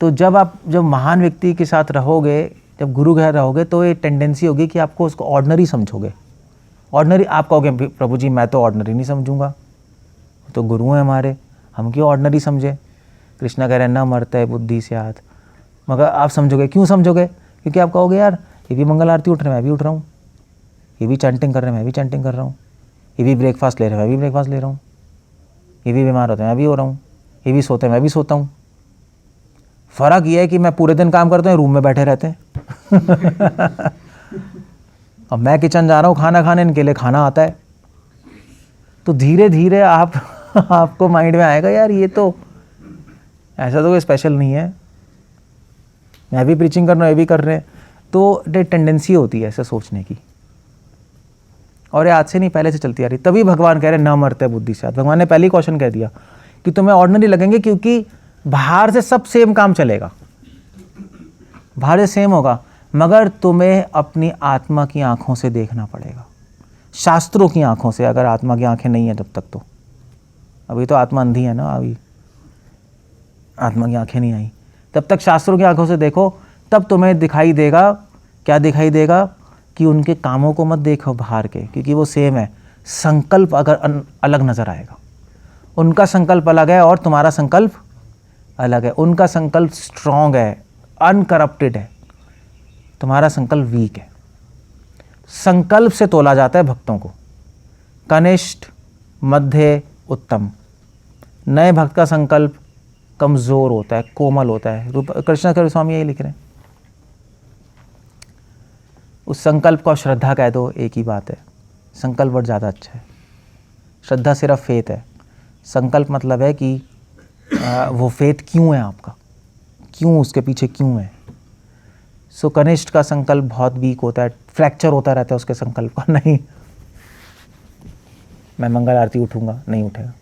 तो जब महान व्यक्ति के साथ रहोगे, जब गुरु के साथ रहोगे, तो ये टेंडेंसी होगी कि आपको उसको ऑर्डिनरी समझोगे। ऑर्डिनरी आप कहोगे प्रभु जी मैं तो ऑर्डिनरी नहीं समझूंगा, तो गुरु हैं हमारे, हम क्यों ऑर्डिनरी समझे? कृष्णा कह रहे हैं न मरते बुद्धि से हाथ। मगर आप समझोगे, क्यों समझोगे? क्योंकि आप कहोगे यार ये भी मंगल आरती उठ रहे हैं, मैं भी उठ रहा हूँ, ये भी चैंटिंग कर रहे हैं, मैं भी चैंटिंग कर रहा हूँ, ये भी ब्रेकफास्ट ले रहे हैं, मैं भी ब्रेकफास्ट ले रहा हूँ, ये भी बीमार होते हैं, मैं भी हो रहा हूँ, ये भी सोते हैं, मैं भी सोता हूँ। फ़र्क ये है कि मैं पूरे दिन काम करता हूँ, रूम में बैठे रहते हैं। अब मैं किचन जा रहा हूँ खाना खाने, इनके लिए खाना आता है। तो धीरे धीरे आपको माइंड में आएगा यार ये तो ऐसा तो कोई स्पेशल नहीं है, मैं भी प्रीचिंग कर रहा हूँ, ये भी कर रहे हैं। तो टेंडेंसी होती है ऐसा सोचने की, और ये आज से नहीं पहले से चलती आ रही। तभी भगवान कह रहे न मरते बुद्धि से। भगवान ने पहले ही क्वेश्चन कह दिया कि तुम्हें ऑर्डिनरी लगेंगे, क्योंकि बाहर से सब सेम काम चलेगा, बाहर से सेम होगा, मगर तुम्हें अपनी आत्मा की आंखों से देखना पड़ेगा, शास्त्रों की आंखों से। अगर आत्मा की आंखें नहीं है जब तक, तो अभी तो आत्मा अंधी है ना, अभी आत्मा की आंखें नहीं आई, तब तक शास्त्रों की आंखों से देखो, तब तुम्हें दिखाई देगा। क्या दिखाई देगा? कि उनके कामों को मत देखो बाहर के, क्योंकि वो सेम है। संकल्प अगर अलग नजर आएगा, उनका संकल्प अलग है और तुम्हारा संकल्प अलग है। उनका संकल्प स्ट्रॉन्ग है, अनकरप्टेड है, तुम्हारा संकल्प वीक है। संकल्प से तोला जाता है भक्तों को, कनिष्ठ, मध्य, उत्तम। नए भक्त का संकल्प कमज़ोर होता है, कोमल होता है। कृष्ण स्वामी यही लिख रहे हैं। उस संकल्प को श्रद्धा कह दो, एक ही बात है। संकल्प वर्ड ज़्यादा अच्छा है। श्रद्धा सिर्फ फेथ है, संकल्प मतलब है कि वो फेथ क्यों है आपका, क्यों उसके पीछे क्यों है। सो कनिष्ठ का संकल्प बहुत वीक होता है, फ्रैक्चर होता रहता है उसके संकल्प का। नहीं, मैं मंगल आरती उठूंगा, नहीं उठेगा।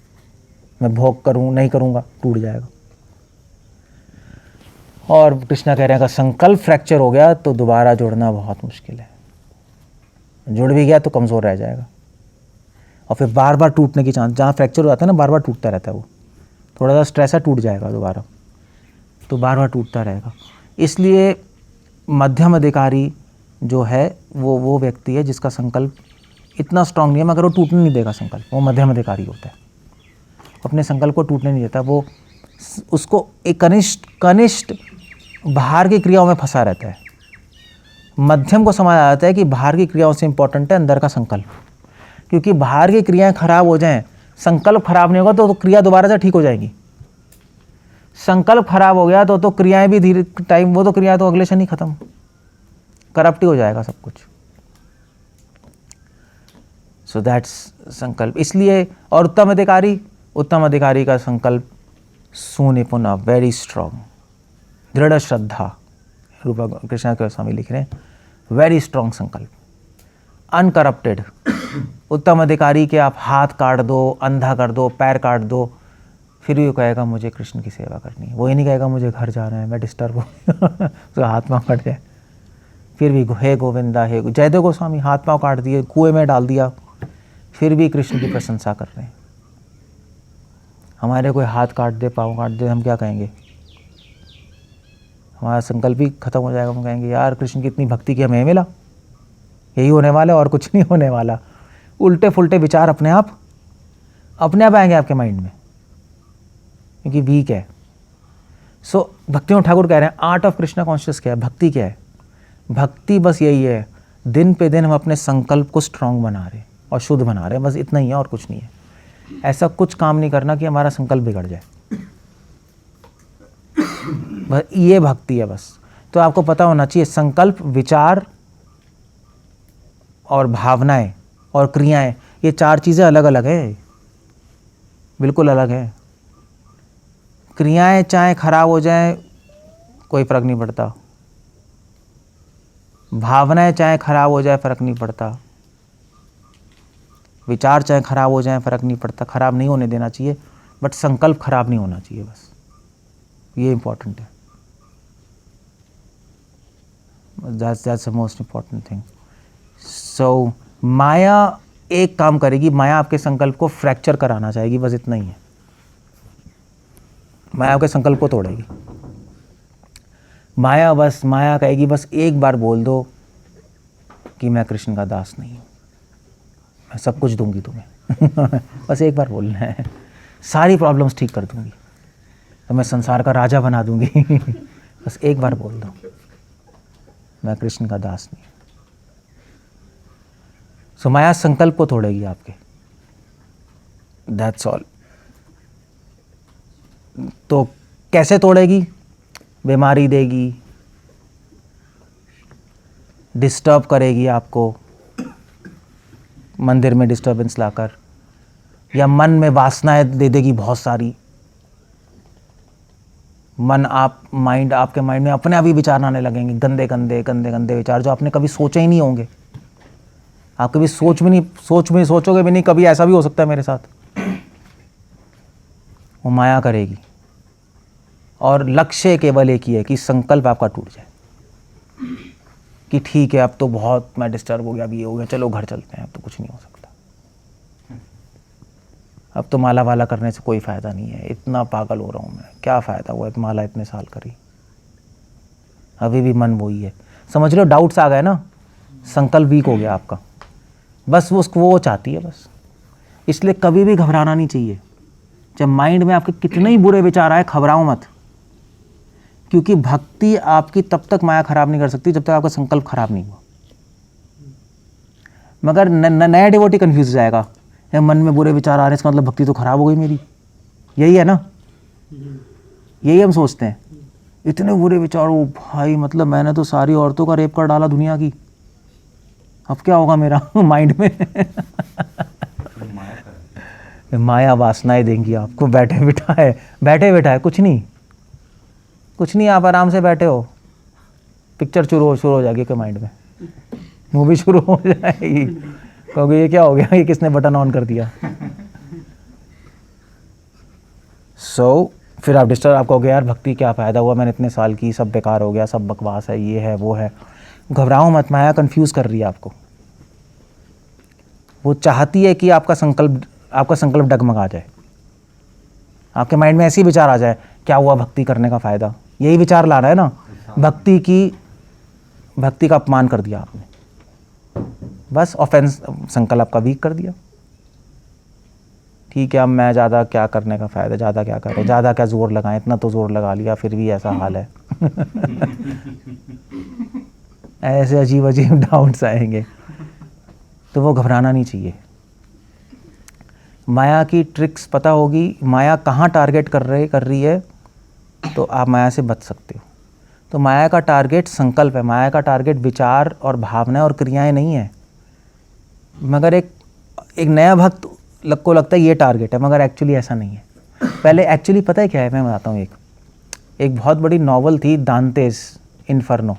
मैं भोग करूं, नहीं करूंगा, टूट जाएगा। और कृष्णा कह रहे हैं अगर संकल्प फ्रैक्चर हो गया तो दोबारा जुड़ना बहुत मुश्किल है। जुड़ भी गया तो कमज़ोर रह जाएगा, और फिर बार बार टूटने की चांस, जहाँ फ्रैक्चर हो जाता है ना बार बार टूटता रहता है। वो थोड़ा सा स्ट्रेस है, टूट जाएगा दोबारा, तो बार बार टूटता रहेगा। इसलिए मध्यम अधिकारी जो है वो व्यक्ति है जिसका संकल्प इतना स्ट्रांग नहीं है, मगर वो टूटने नहीं देगा संकल्प, वो मध्यम अधिकारी होता है। अपने संकल्प को टूटने नहीं देता, वो उसको एक कनिष्ठ बाहर की क्रियाओं में फंसा रहता है। मध्यम को समझ आ जाता है कि बाहर की क्रियाओं से इंपॉर्टेंट है अंदर का संकल्प, क्योंकि बाहर की क्रियाएं खराब हो जाएं, संकल्प खराब नहीं होगा तो क्रिया दोबारा से ठीक हो जाएगी। संकल्प खराब हो गया तो क्रियाएं भी धीरे टाइम, वो तो क्रिया तो अगले क्षण ही खत्म, करप्ट ही हो जाएगा सब कुछ। सो दैट्स संकल्प। इसलिए और उत्तम अधिकारी का संकल्प सुनिपुण, वेरी स्ट्रांग, दृढ़ श्रद्धा। रूपा कृष्णा गोस्वामी लिख रहे हैं वेरी स्ट्रांग संकल्प, अनकरप्टेड। उत्तम अधिकारी के आप हाथ काट दो, अंधा कर दो, पैर काट दो, फिर भी वो कहेगा मुझे कृष्ण की सेवा करनी है। वो ही नहीं कहेगा मुझे घर जाना है, मैं डिस्टर्ब हूँ। तो हाथ पाँव कट जाए, फिर भी हे गोविंदा हे जयदेव गोस्वामी हाथ पाँव काट दिए, कुएं में डाल दिया, फिर भी कृष्ण की प्रशंसा कर रहे हैं। हमारे कोई हाथ काट दे, पाँव काट दे, हम क्या कहेंगे? हमारा संकल्प ही खत्म हो जाएगा। हम कहेंगे यार कृष्ण की इतनी भक्ति की हमें मिला, यही होने वाला है और कुछ नहीं होने वाला। उल्टे फुल्टे विचार अपने आप आएंगे आपके माइंड में, क्योंकि वीक है। सो भक्तिनाथ ठाकुर कह रहे हैं आर्ट ऑफ कृष्णा कॉन्शियस क्या है, भक्ति क्या है? भक्ति बस यही है, दिन पे दिन हम अपने संकल्प को स्ट्रांग बना रहे और शुद्ध बना रहे हैं, बस इतना ही है और कुछ नहीं है। ऐसा कुछ काम नहीं करना कि हमारा संकल्प बिगड़ जाए, बस ये भक्ति है बस। तो आपको पता होना चाहिए संकल्प, विचार और भावनाएं और क्रियाएं, ये चार चीज़ें अलग अलग है, बिल्कुल अलग है। क्रियाएं चाहे खराब हो जाएं कोई फर्क नहीं पड़ता, भावनाएं चाहे खराब हो जाए फर्क नहीं पड़ता, विचार चाहे खराब हो जाए फर्क नहीं पड़ता, खराब नहीं होने देना चाहिए, बट संकल्प खराब नहीं होना चाहिए, बस ये इंपॉर्टेंट है। That's the most important thing. So माया एक काम करेगी, माया आपके संकल्प को फ्रैक्चर कराना चाहेगी, बस इतना ही है। माया आपके संकल्प को तोड़ेगी। माया कहेगी बस एक बार बोल दो कि मैं कृष्ण का दास नहीं हूँ, मैं सब कुछ दूंगी तुम्हें। बस एक बार बोलना है, सारी प्रॉब्लम्स ठीक कर दूंगी, तो मैं संसार का राजा बना दूंगी। बस एक बार बोल दो मैं कृष्ण का दास नहीं हूँ। सो माया संकल्प को तोड़ेगी आपके, दैट्स ऑल। तो कैसे तोड़ेगी? बीमारी देगी, डिस्टर्ब करेगी आपको, मंदिर में डिस्टर्बेंस लाकर, या मन में वासनाएं दे देगी बहुत सारी। आपके माइंड में अपने आप ही विचार आने लगेंगे, गंदे गंदे विचार जो आपने कभी सोचे ही नहीं होंगे। आप कभी सोचोगे भी नहीं, कभी ऐसा भी हो सकता है मेरे साथ। वो माया करेगी, और लक्ष्य केवल एक ही है कि संकल्प आपका टूट जाए, कि ठीक है अब तो बहुत मैं डिस्टर्ब हो गया, अभी ये हो गया, चलो घर चलते हैं, अब तो कुछ नहीं हो सकता, अब तो माला वाला करने से कोई फ़ायदा नहीं है, इतना पागल हो रहा हूँ मैं, क्या फ़ायदा हुआ माला इतने साल करी, अभी भी मन वही है। समझ रहे हो, डाउट्स आ गए ना, संकल्प वीक हो गया आपका, बस वो चाहती है बस। इसलिए कभी भी घबराना नहीं चाहिए। जब माइंड में आपके कितने ही बुरे विचार आए, घबराओ मत, क्योंकि भक्ति आपकी तब तक माया खराब नहीं कर सकती जब तक आपका संकल्प खराब नहीं हुआ। मगर नया डिवोटी कंफ्यूज हो जाएगा, या मन में बुरे विचार आ रहे हैं, इसका मतलब भक्ति तो खराब हो गई मेरी, यही है ना, यही हम सोचते हैं। इतने बुरे विचार, ओ भाई मतलब मैंने तो सारी औरतों का रेप कर डाला दुनिया की, अब क्या होगा मेरा माइंड में। माया वासनाएं देंगी आपको, बैठे बिठाए कुछ नहीं, आप आराम से बैठे हो, पिक्चर शुरू हो जाएगी आपके माइंड में, मूवी शुरू हो जाएगी, क्योंकि ये क्या हो गया, ये किसने बटन ऑन कर दिया। फिर आप डिस्टर्ब, आप कहोगे यार भक्ति क्या फ़ायदा हुआ, मैंने इतने साल की, सब बेकार हो गया, सब बकवास है, ये है वो है। घबराओ मत, माया कंफ्यूज कर रही है आपको। वो चाहती है कि आपका संकल्प डगमगा जाए, आपके माइंड में ऐसे ही विचार आ जाए, क्या हुआ भक्ति करने का फ़ायदा, यही विचार ला रहा है ना। भक्ति का अपमान कर दिया आपने, बस ऑफेंस, संकल्प का वीक कर दिया। ठीक है, अब मैं ज़्यादा क्या करने का फ़ायदा, ज़्यादा क्या करें, ज़्यादा क्या ज़ोर लगाएं, इतना तो ज़ोर लगा लिया, फिर भी ऐसा हाल है। ऐसे अजीब डाउट्स आएंगे, तो वो घबराना नहीं चाहिए। माया की ट्रिक्स पता होगी, माया कहाँ टारगेट कर रही है, तो आप माया से बच सकते हो। तो माया का टारगेट संकल्प है, माया का टारगेट विचार और भावनाएं और क्रियाएं नहीं है। मगर एक नया भक्त को लगता है ये टारगेट है, मगर एक्चुअली ऐसा नहीं है। पहले एक्चुअली पता है क्या है, मैं बताता हूँ। एक बहुत बड़ी नॉवल थी, दांतेस इन्फर्नो।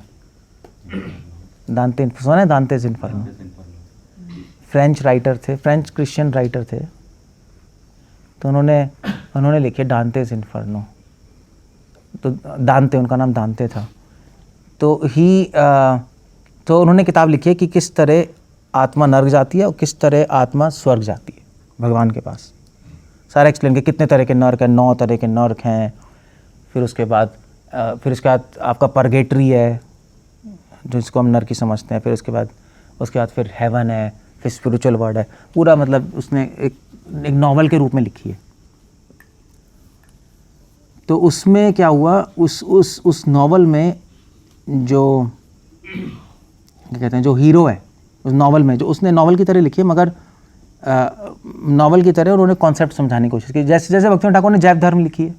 सुना है दांतेस इन्फर्नो? फ्रेंच राइटर थे, फ्रेंच क्रिश्चियन राइटर थे, तो उन्होंने लिखे दांतेस इन्फर्नो। तो दांते, उनका नाम दांते था। तो उन्होंने किताब लिखी है कि किस तरह आत्मा नर्क जाती है और किस तरह आत्मा स्वर्ग जाती है भगवान के पास। सारा एक्सप्लेन किया, कितने तरह के नर्क हैं, 9 तरह के नर्क हैं। फिर उसके बाद आपका परगेटरी है, जिसको हम नर्क ही समझते हैं। फिर उसके बाद फिर हेवन है, फिर स्पिरिचुअल वर्ल्ड है। पूरा मतलब उसने एक नॉवल के रूप में लिखी है। तो उसमें क्या हुआ, उस नॉवल में जो क्या कहते हैं, जो हीरो है उस नॉवल में, जो उसने नॉवल की तरह लिखी है, मगर नॉवल की तरह उन्होंने कॉन्सेप्ट समझाने की कोशिश की। जैसे भक्तिनाथ ठाकुर ने जैव धर्म लिखी है,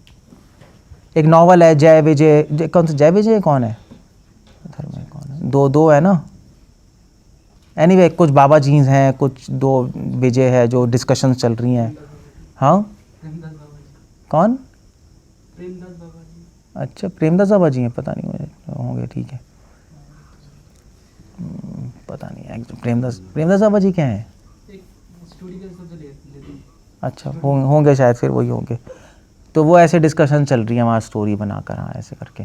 एक नॉवल है जय विजय, कौन सा जय विजय कौन है, धर्म है कौन है, दो है ना। एनीवे, कुछ बाबा जी हैं, कुछ 2 विजय है, जो डिस्कशंस चल रही हैं। हाँ, कौन? अच्छा, प्रेमदास बाबा जी हैं, पता नहीं मुझे, होंगे, ठीक है, पता नहीं। प्रेमदास बाबा जी क्या हैं? अच्छा, होंगे शायद, फिर वही होंगे। तो वो ऐसे डिस्कशन चल रही है वहाँ, स्टोरी बनाकर, हाँ, ऐसे करके।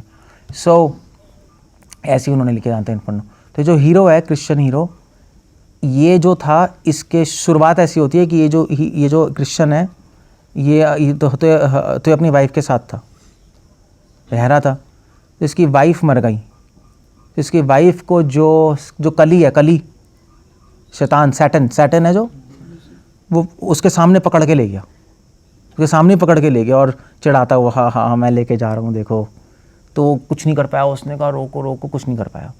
ऐसे ही उन्होंने लिखे जाते हैं इन्फर्नो। तो जो हीरो है, क्रिश्चियन हीरो, ये जो था, इसके शुरुआत ऐसी होती है कि ये जो क्रिश्चियन है, ये तो अपनी वाइफ के साथ था, रह रहा था। तो इसकी वाइफ मर गई। तो इसकी वाइफ को जो कली शैतान, सैटन है जो, वो उसके सामने पकड़ के ले गया, और चिढ़ाता हुआ, हाँ मैं लेके जा रहा हूँ, देखो। तो कुछ नहीं कर पाया, उसने कहा रोको, कुछ नहीं कर पाया।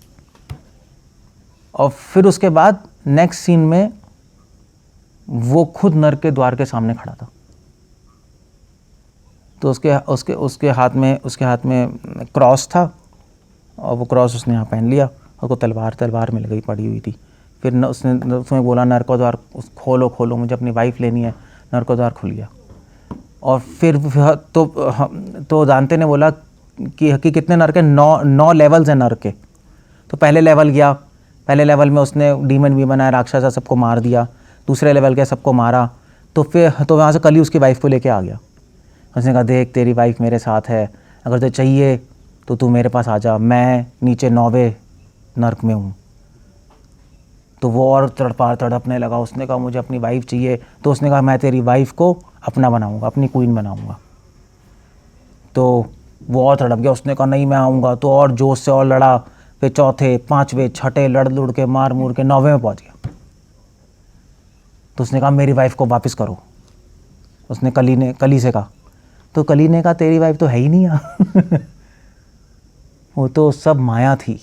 और फिर उसके बाद नेक्स्ट सीन में वो खुद नर्क के द्वार के सामने खड़ा था। तो उसके हाथ में क्रॉस था, और वो क्रॉस उसने यहाँ पहन लिया, और को तलवार मिल गई, पड़ी हुई थी। फिर उसने बोला, नर्क का द्वार खोलो, मुझे अपनी वाइफ लेनी है। नर्क का द्वार खुल गया। और फिर तो दांते ने बोला कि कितने नर्क है, 9 लेवल्स हैं नर्क के। तो पहले लेवल गया, पहले लेवल में उसने डीमन भी बनाया, राक्षसा सबको मार दिया। दूसरे लेवल गया, सबको मारा। तो वहाँ से कली उसकी वाइफ को लेके आ गया। उसने कहा, देख तेरी वाइफ मेरे साथ है, अगर तुझे चाहिए तो तू मेरे पास आ जा, मैं नीचे 9वें नर्क में हूँ। तो वो और तड़पने लगा। उसने कहा, मुझे अपनी वाइफ चाहिए। तो उसने कहा, मैं तेरी वाइफ को अपना बनाऊँगा, अपनी क्वीन बनाऊँगा। तो वो और तड़प गया। उसने कहा, नहीं मैं आऊँगा। तो और जोश से और लड़ा। फिर 4थे, 5वें, 6ठे लड़ के मार के 9वें में पहुँच गया। तो उसने कहा, मेरी वाइफ को वापस करो। उसने कली से कहा। तो कली ने कहा, तेरी वाइफ तो है ही नहीं यहाँ। वो तो सब माया थी,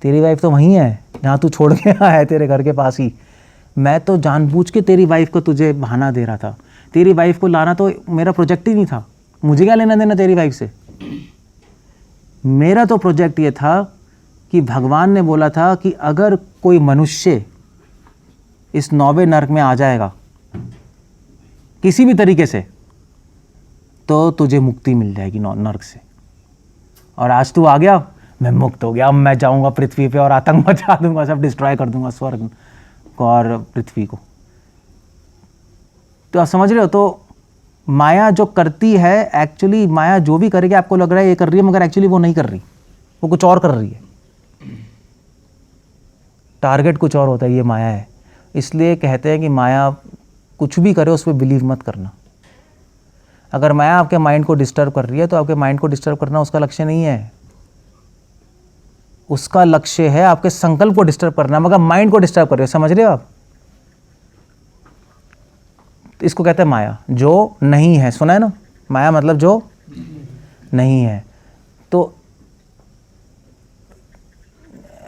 तेरी वाइफ तो वहीं है जहाँ तू छोड़ के आया है, तेरे घर के पास ही। मैं तो जानबूझ के तेरी वाइफ को तुझे बहाना दे रहा था। तेरी वाइफ को लाना तो मेरा प्रोजेक्ट ही नहीं था। मुझे क्या लेना देना तेरी वाइफ से। मेरा तो प्रोजेक्ट ये था कि भगवान ने बोला था कि अगर कोई मनुष्य इस 9वें नर्क में आ जाएगा किसी भी तरीके से, तो तुझे मुक्ति मिल जाएगी नर्क से। और आज तू आ गया, मैं मुक्त हो गया, अब मैं जाऊंगा पृथ्वी पे और आतंक मचा दूंगा, सब डिस्ट्रॉय कर दूंगा स्वर्ग को और पृथ्वी को। तो आप समझ रहे हो? तो माया जो करती है, एक्चुअली माया जो भी करेगी आपको लग रहा है ये कर रही है, मगर एक्चुअली वो नहीं कर रही, वो कुछ और कर रही है। टारगेट कुछ और होता है, ये माया है। इसलिए कहते हैं कि माया कुछ भी करे उस पर बिलीव मत करना। अगर माया आपके माइंड को डिस्टर्ब कर रही है तो आपके माइंड को डिस्टर्ब करना उसका लक्ष्य नहीं है, उसका लक्ष्य है आपके संकल्प को डिस्टर्ब करना, मगर माइंड को डिस्टर्ब कर रहे हो। समझ रहे हो आप? तो इसको कहते हैं माया, जो नहीं है। सुना है ना? माया मतलब जो नहीं है। तो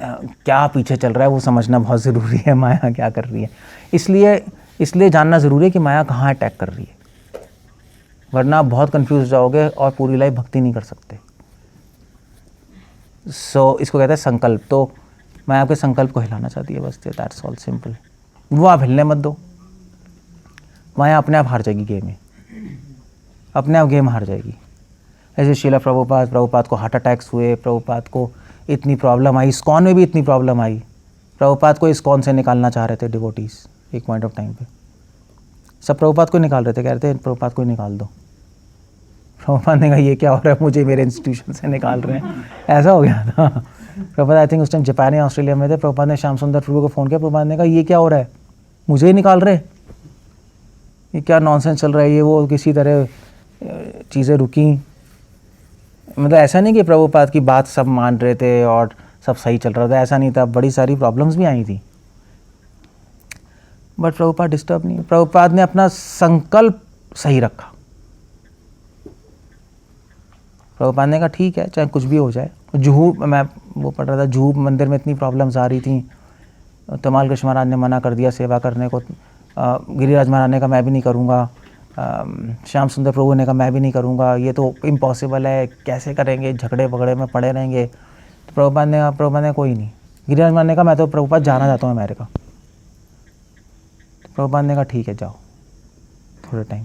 क्या पीछे चल रहा है वो समझना बहुत ज़रूरी है, माया क्या कर रही है। इसलिए जानना ज़रूरी है कि माया कहाँ अटैक कर रही है, वरना आप बहुत कंफ्यूज हो जाओगे और पूरी लाइफ भक्ति नहीं कर सकते। इसको कहते हैं संकल्प। तो मैं आपके संकल्प को हिलाना चाहती है बस, दैट्स ऑल सिंपल। वो आप हिलने मत दो, माया अपने आप हार जाएगी गेम में, अपने आप गेम हार जाएगी। ऐसे शिला प्रभुपाद को हार्ट अटैक्स हुए, प्रभुपाद को इतनी प्रॉब्लम आई, इस्कॉन में भी इतनी प्रॉब्लम आई। प्रभुपाद को इस्कॉन से निकालना चाह रहे थे डिवोटीज एक पॉइंट ऑफ टाइम पे, सब प्रभुपाद को निकाल रहे थे, कह रहे थे प्रभुपाद को ही निकाल दो। प्रभुपाद ने कहा ये क्या हो रहा है, मुझे मेरे इंस्टीट्यूशन से निकाल रहे हैं, ऐसा हो गया था। प्रभुपाद आई थिंक उस टाइम जापान या ऑस्ट्रेलिया में थे। प्रभुपाद ने श्याम सुंदर प्रभु को फ़ोन किया, प्रभुपाद ने कहा ये क्या हो रहा है, मुझे ही निकाल रहे, ये क्या नॉनसेंस चल रहा है। ये वो किसी तरह चीज़ें रुकी। मतलब ऐसा नहीं कि प्रभुपाद की बात सब मान रहे थे और सब सही चल रहा था, ऐसा नहीं था, बड़ी सारी प्रॉब्लम्स भी आई थी, बट प्रभुपाद डिस्टर्ब नहीं। प्रभुपाद ने अपना संकल्प सही रखा। प्रभुपाद ने कहा ठीक है, चाहे कुछ भी हो जाए। जुहू, मैं वो पढ़ रहा था, जुहू मंदिर में इतनी प्रॉब्लम्स आ रही थी, तमाल कृष्ण महाराज ने मना कर दिया सेवा करने को। गिरिराज महाराज ने कहा मैं भी नहीं करूँगा। श्याम सुंदर प्रभु ने कहा मैं भी नहीं करूँगा, ये तो इम्पॉसिबल है, कैसे करेंगे, झगड़े वगड़े में पड़े रहेंगे। तो प्रभुपाद ने कोई नहीं। गिरिराज महाराज ने कहा मैं तो प्रभुपाद जाना चाहता हूँ अमेरिका। तो प्रभुपाद ने कहा ठीक है जाओ थोड़े टाइम।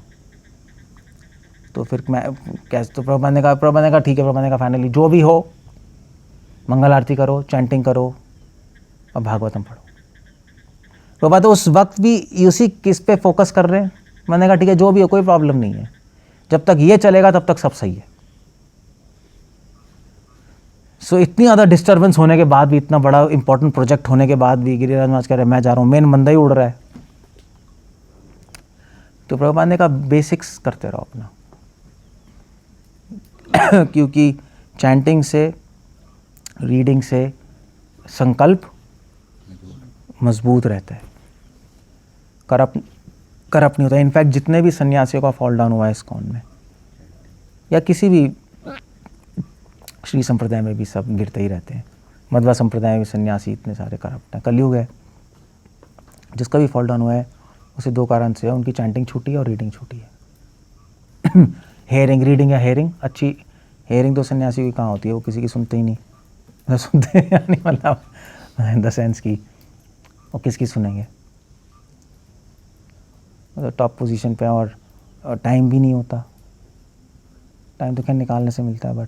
तो फिर मैं कैसे, तो प्रभुपाद ने कहा ठीक है। प्रभुपाद ने कहा फाइनली जो भी हो, मंगल आरती करो, चैंटिंग करो और भागवतम पढ़ो। प्रभुपाद तो उस वक्त भी उसी किस पे फोकस कर रहे हैं। मैंने कहा ठीक है जो भी हो, कोई प्रॉब्लम नहीं है, जब तक ये चलेगा तब तक सब सही है। इतनी ज़्यादा डिस्टर्बेंस होने के बाद भी, इतना बड़ा इंपॉर्टेंट प्रोजेक्ट होने के बाद भी गिरिराज महाराज कह रहे मैं जा रहा हूँ, मेन बंदा ही उड़ रहा है। तो प्रभुपाद ने कहा बेसिक्स करते रहो अपना क्योंकि चैंटिंग से, रीडिंग से संकल्प मजबूत रहता है, करप्ट नहीं होता। इनफैक्ट जितने भी सन्यासियों का फॉल डाउन हुआ है इस्कॉन में या किसी भी श्री संप्रदाय में भी सब गिरते ही रहते हैं। मध्वा संप्रदाय में सन्यासी इतने सारे करप्ट हैं। कलयुग है, जिसका भी फॉल डाउन हुआ है उसे दो कारण से है, उनकी चैंटिंग छूटी है और रीडिंग छूटी है। रीडिंग या हेयरिंग, अच्छी हेयरिंग तो सन्यासी की कहाँ होती है, वो किसी की सुनते ही नहीं, सुनते नहीं मतलब इन द सेंस की वो किसकी सुनेंगे, मतलब टॉप पोजीशन पे और टाइम भी नहीं होता। टाइम तो खैर निकालने से मिलता है, बट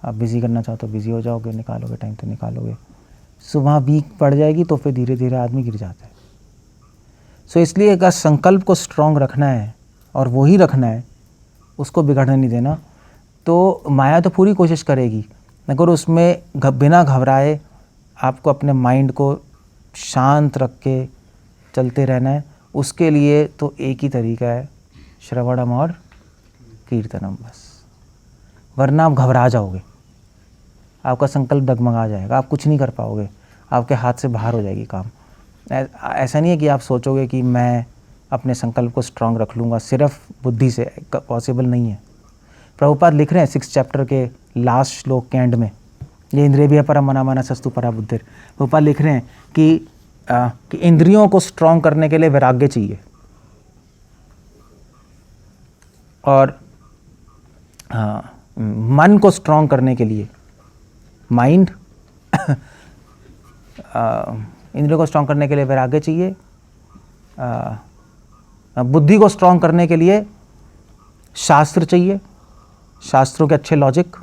आप बिज़ी करना चाहो तो बिज़ी हो जाओगे, निकालोगे टाइम तो निकालोगे। सुबह वीक पड़ जाएगी तो फिर धीरे धीरे आदमी गिर जाता है। इसलिए अगर संकल्प को स्ट्रॉन्ग रखना है और वो ही रखना है, उसको बिगड़ने नहीं देना, तो माया तो पूरी कोशिश करेगी, मगर उसमें बिना घबराए आपको अपने माइंड को शांत रख के चलते रहना है। उसके लिए तो एक ही तरीका है, श्रवणम और कीर्तनम बस, वरना आप घबरा जाओगे, आपका संकल्प डगमगा जाएगा, आप कुछ नहीं कर पाओगे, आपके हाथ से बाहर हो जाएगी काम। ऐसा नहीं है कि आप सोचोगे कि मैं अपने संकल्प को स्ट्रांग रख लूँगा सिर्फ बुद्धि से, पॉसिबल नहीं है। प्रभुपाद लिख रहे हैं 6 चैप्टर के लास्ट श्लोक के एंड में, ये इंद्रिय भी परम मना मना सस्तु परा बुद्धिर। प्रभुपाद लिख रहे हैं कि इंद्रियों को स्ट्रांग करने के लिए वैराग्य चाहिए और मन को स्ट्रांग करने के लिए माइंड, इंद्रियों को स्ट्रांग करने के लिए वैराग्य चाहिए, बुद्धि को स्ट्रांग करने के लिए शास्त्र चाहिए, शास्त्रों के अच्छे लॉजिक।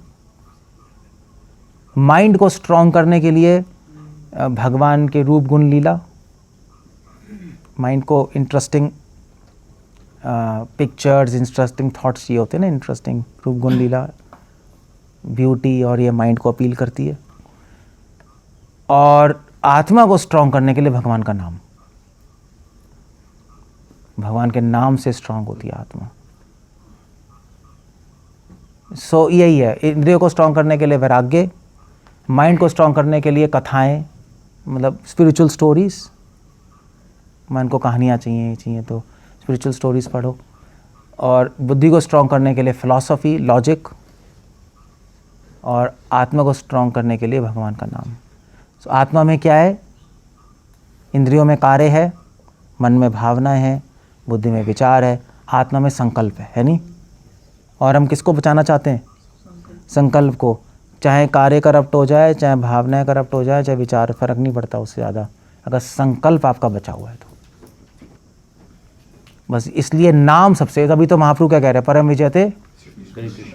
माइंड को स्ट्रांग करने के लिए भगवान के रूप गुण लीला, माइंड को इंटरेस्टिंग पिक्चर्स, इंटरेस्टिंग थॉट्स चाहिए होते हैं ना, इंटरेस्टिंग रूप गुण लीला, ब्यूटी, और ये माइंड को अपील करती है। और आत्मा को स्ट्रांग करने के लिए भगवान का नाम, भगवान के नाम से स्ट्रांग होती है आत्मा। सो यही है, इंद्रियों को स्ट्रांग करने के लिए वैराग्य, माइंड को स्ट्रांग करने के लिए कथाएं, मतलब स्पिरिचुअल स्टोरीज। मन को कहानियाँ चाहिए तो स्पिरिचुअल स्टोरीज पढ़ो। और बुद्धि को स्ट्रांग करने के लिए फिलॉसफी, लॉजिक। और आत्मा को स्ट्रांग करने के लिए भगवान का नाम। सो आत्मा में क्या है? इंद्रियों में कार्य है, मन में भावनाएं हैं, बुद्धि में विचार है, आत्मा में संकल्प है नहीं? और हम किसको बचाना चाहते हैं? संकल्प को। चाहे कार्य करप्ट हो जाए, चाहे भावनाएं करप्ट हो जाए, चाहे विचार, फर्क नहीं पड़ता उससे ज़्यादा, अगर संकल्प आपका बचा हुआ है तो। बस इसलिए नाम सबसे, तभी तो महाप्रभु क्या कह रहे हैं, परम विजय थे,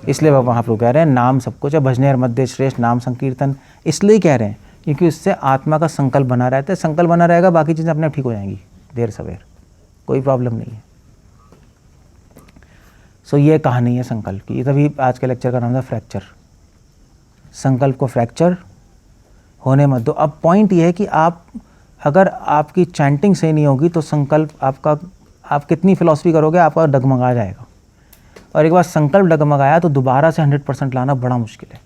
इसलिए महाप्रभु कह रहे हैं नाम सब कुछ है, भजनेर मध्य श्रेष्ठ नाम संकीर्तन। इसलिए कह रहे हैं क्योंकि उससे आत्मा का संकल्प बना रहता है। संकल्प बना रहेगा, बाकी चीज़ें अपने आप ठीक हो जाएंगी देर सवेर, कोई प्रॉब्लम नहीं है। सो ये कहानी है संकल्प की। तभी आज के लेक्चर का नाम था फ्रैक्चर। संकल्प को फ्रैक्चर होने मत दो। अब पॉइंट ये है कि आप, अगर आपकी चैंटिंग सही नहीं होगी तो संकल्प आपका, आप कितनी फिलॉसफी करोगे, आपका डगमगा जाएगा। और एक बार संकल्प डगमगाया तो दोबारा से 100% लाना बड़ा मुश्किल है।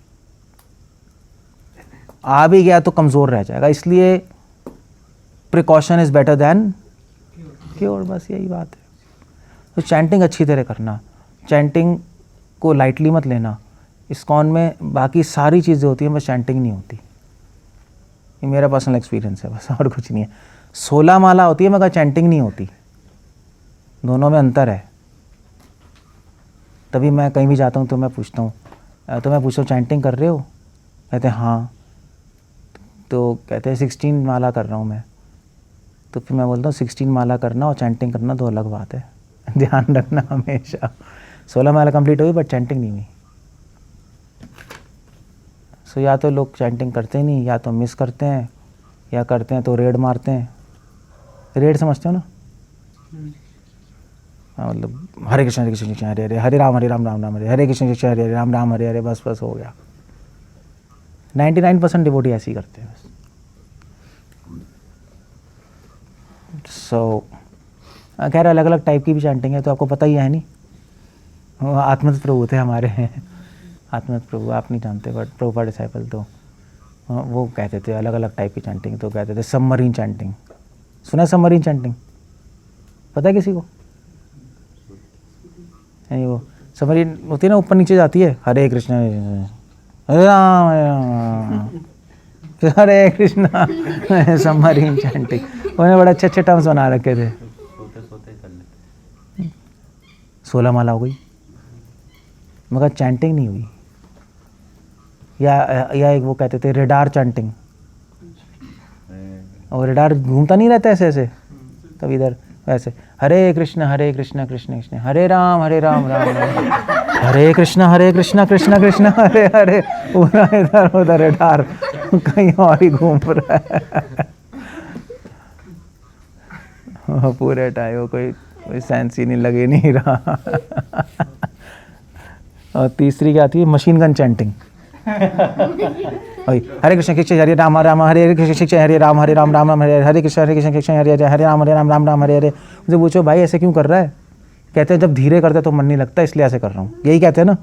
आ भी गया तो कमज़ोर रह जाएगा। इसलिए precaution is better than cure, बस यही बात है। तो चैंटिंग अच्छी तरह करना, चैंटिंग को लाइटली मत लेना। इस्कॉन में बाकी सारी चीज़ें होती हैं, बस चैंटिंग नहीं होती। ये मेरा पर्सनल एक्सपीरियंस है, बस और कुछ नहीं है। 16 माला होती है मगर चैंटिंग नहीं होती, दोनों में अंतर है। तभी मैं कहीं भी जाता हूँ तो मैं पूछता हूँ चैंटिंग कर रहे हो? कहते हैं हाँ। तो कहते हैं 16 माला कर रहा हूँ मैं। तो फिर मैं बोलता हूँ 16 माला करना और चैंटिंग करना दो अलग बात है, ध्यान रखना हमेशा। 16 माला कंप्लीट हुई बट चैंटिंग नहीं हुई। सो या तो लोग चैंटिंग करते ही नहीं, या तो मिस करते हैं, या करते हैं तो रेड मारते हैं। रेड समझते हो ना? मतलब हरे कृष्ण हरे हरे, हरे राम राम राम हरे, हरे कृष्ण हरे हरे राम हरे हरे, बस हो गया। 99% डिवोटी ऐसे ही करते हैं बस। सो खैर अलग अलग टाइप की भी चैंटिंग है, तो आपको पता ही है नहीं। आत्मत प्रभु थे हमारे हैं, आत्मत प्रभु आप नहीं जानते, बट प्रभुपाद डिसाइपल तो वो कहते थे अलग अलग टाइप की चैंटिंग। तो कहते थे सबमरीन चैंटिंग। सुना है सबमरीन चैंटिंग? पता है किसी को? नहीं, वो सबमरीन होती है ना, ऊपर नीचे जाती है, हरे कृष्ण हरे राम हरे कृष्णा, सबमरीन चैंटिंग। उन्होंने बड़े अच्छे अच्छे टर्म्स बना रखे थे। 16 माला हो गई मगर चैंटिंग नहीं हुई। या एक वो कहते थे रेडार चैंटिंग, और रेडार घूमता नहीं रहता ऐसे ऐसे, तब इधर वैसे हरे कृष्ण कृष्ण कृष्ण हरे राम राम राम, हरे कृष्ण कृष्ण कृष्ण हरे हरे, पूरा इधर उधर रेडार कहीं और ही घूम रहा है पूरे टाइम, कोई सेंस ही नहीं लगे नहीं रहा। और तीसरी क्या आती है? Machine gun chanting. Hare Krishna Hare Ram Hare Krishna Hare Ram Ram Hare Hare Krishna Krishna Hare Hare Ram Ram Hare Hare. मुझे पूछो भाई ऐसे क्यों कर रहा है? कहते हैं जब धीरे करते तो मन नहीं लगता, इसलिए ऐसे कर रहा हूँ। यही कहते हैं ना,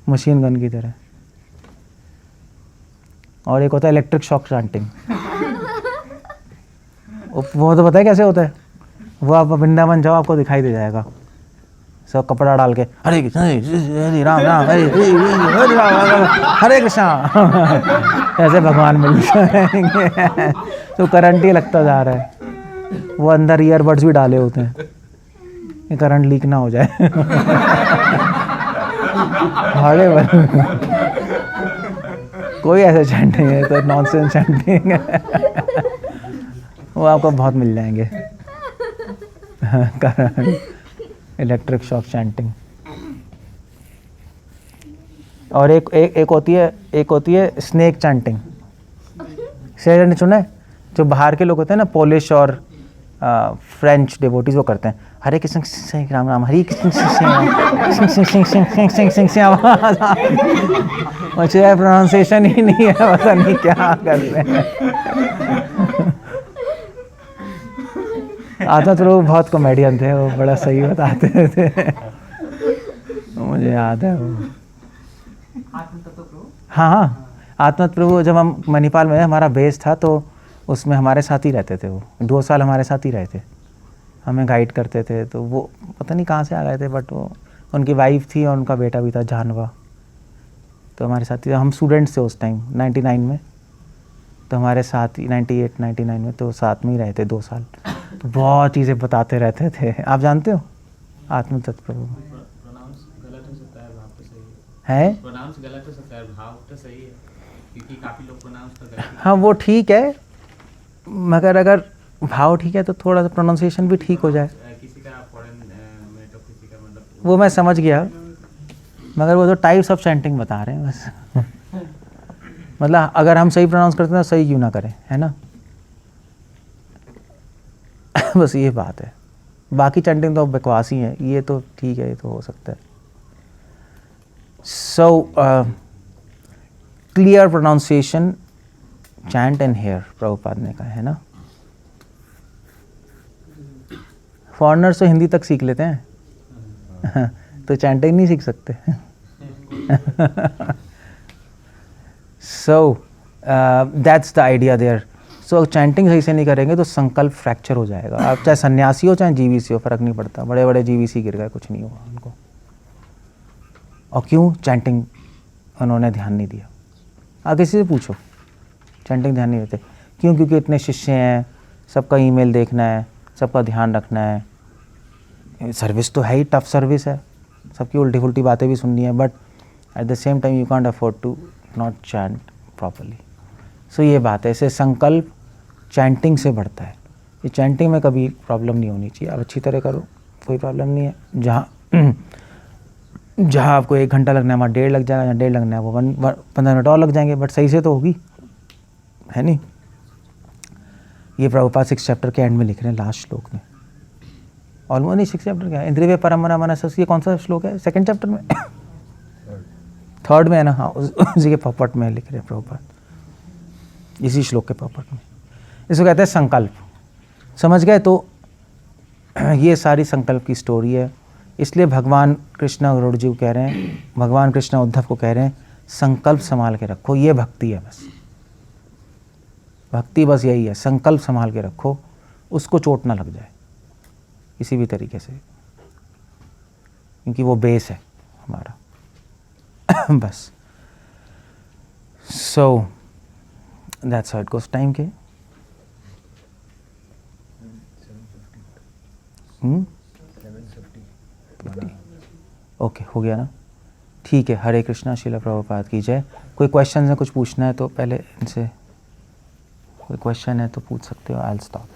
मशीन गन की तरह। और एक होता है इलेक्ट्रिक शॉक चैंटिंग। वो तो पता है कैसे होता है? वो आप वृंदावन जाओ आपको दिखाई दे जाएगा, सब कपड़ा डाल के हरे कृष्ण हरे राम हरे कृष्ण ऐसे भगवान मिल जाएंगे। तो करंट ही लगता जा रहा है। वो अंदर ईयरबड्स भी डाले होते हैं कि करंट लीक ना हो जाए। कोई ऐसा चैंटिंग है तो नॉनसेंस चैंटिंग है। वो आपको बहुत मिल जाएंगे। Electric shock chanting. और एक होती है स्नेक चैंटिंग। शेर ने सुना है? जो बाहर के लोग होते हैं ना, पोलिश और फ्रेंच डिवोटीज, वो करते हैं हरे कृष्ण सिंह राम राम, हरे कृष्ण सिंह मुझे प्रोनाउंसिएशन ही नहीं है, पता नहीं क्या करते हैं। आता तो वो बहुत कॉमेडियन थे, वो बड़ा सही बताते थे, मुझे याद है वो। हाँ, आत्म प्रभु जब हम मणिपाल में, हमारा बेस था तो उसमें हमारे साथ ही रहते थे। वो 2 साल हमारे साथ ही रहे थे, हमें गाइड करते थे। तो वो पता नहीं कहाँ से आ गए थे, बट वो उनकी वाइफ थी और उनका बेटा भी था जानवा, तो हमारे साथ ही। हम स्टूडेंट्स थे उस टाइम 99 में, तो हमारे साथ ही 98-99 में तो साथ में ही रहे थे 2 साल। तो बहुत चीज़ें बताते रहते थे। आप जानते हो आत्म तत्प्रभु है? प्रोनाउंस गलत हो सकता है, भाव तो सही है, क्योंकि काफी लोग प्रोनाउंस तो गलत। हाँ वो ठीक है, मगर अगर भाव ठीक है तो थोड़ा सा प्रोनाउंसिएशन भी ठीक हो जाए। किसी का फॉरेन में तो किसी का मतलब वो मैं समझ गया, मगर वो तो टाइप्स ऑफ चैंटिंग बता रहे हैं बस। मतलब अगर हम सही प्रोनाउंस करते हैं तो सही क्यों ना करें, है ना? बस ये बात है। बाकी चैंटिंग तो बकवास ही है, ये तो ठीक है, ये तो हो सकता है। So clear pronunciation, chant and hear, Prabhupada ने कहा है ना। फॉरेनर्स तो हिंदी तक सीख लेते हैं तो चैंटिंग नहीं सीख सकते। So that's the idea there. So chanting सही से नहीं करेंगे तो संकल्प फ्रैक्चर हो जाएगा। आप चाहे सन्यासी हो चाहे जीवीसी हो, फर्क नहीं पड़ता। बड़े बड़े जीवीसी गिर गए, कुछ नहीं हुआ उनको। और क्यों? चैंटिंग उन्होंने ध्यान नहीं दिया। आप किसी से पूछो, चैंटिंग ध्यान नहीं देते। क्यों? क्योंकि इतने शिष्य हैं, सबका ईमेल देखना है, सबका ध्यान रखना है। सर्विस तो है ही, टफ सर्विस है, सबकी उल्टी फुल्टी बातें भी सुननी है, but at the same time you can't afford to not chant properly. So ये बात है, ऐसे संकल्प चैंटिंग से बढ़ता है। ये चैंटिंग में कभी प्रॉब्लम नहीं होनी चाहिए। आप अच्छी तरह करो, कोई प्रॉब्लम नहीं है। जहाँ आपको 1 घंटा लगना है वहाँ 1.5 लग जाएगा, या 1.5 लगना है वो 15 मिनट और लग जाएंगे, बट सही से तो होगी, है नहीं? ये प्रभुपाद 6 चैप्टर के एंड में लिख रहे हैं, लास्ट श्लोक में। ऑलमोस्ट नहीं, 6 चैप्टर क्या है, इंद्रिय परमना मनस, ये कौन सा श्लोक है? 2nd चैप्टर में, 3rd में है ना। हाँ, उसी के पॉपट में लिख रहे हैं प्रभुपाद, इसी श्लोक के पॉपट में। इसको कहते हैं संकल्प। समझ गए? तो ये सारी संकल्प की स्टोरी है। इसलिए भगवान कृष्ण गरुड़ जी को कह रहे हैं, भगवान कृष्ण उद्धव को कह रहे हैं, संकल्प संभाल के रखो। ये भक्ति है बस, भक्ति बस यही है, संकल्प संभाल के रखो, उसको चोट ना लग जाए किसी भी तरीके से, क्योंकि वो बेस है हमारा। बस। So that's how it goes. Time के ओके, हो गया ना? ठीक है। हरे कृष्णा, श्रील प्रभुपाद की जय। कोई क्वेश्चन है, कुछ पूछना है तो पहले इनसे, कोई क्वेश्चन है तो पूछ सकते हो। I will stop.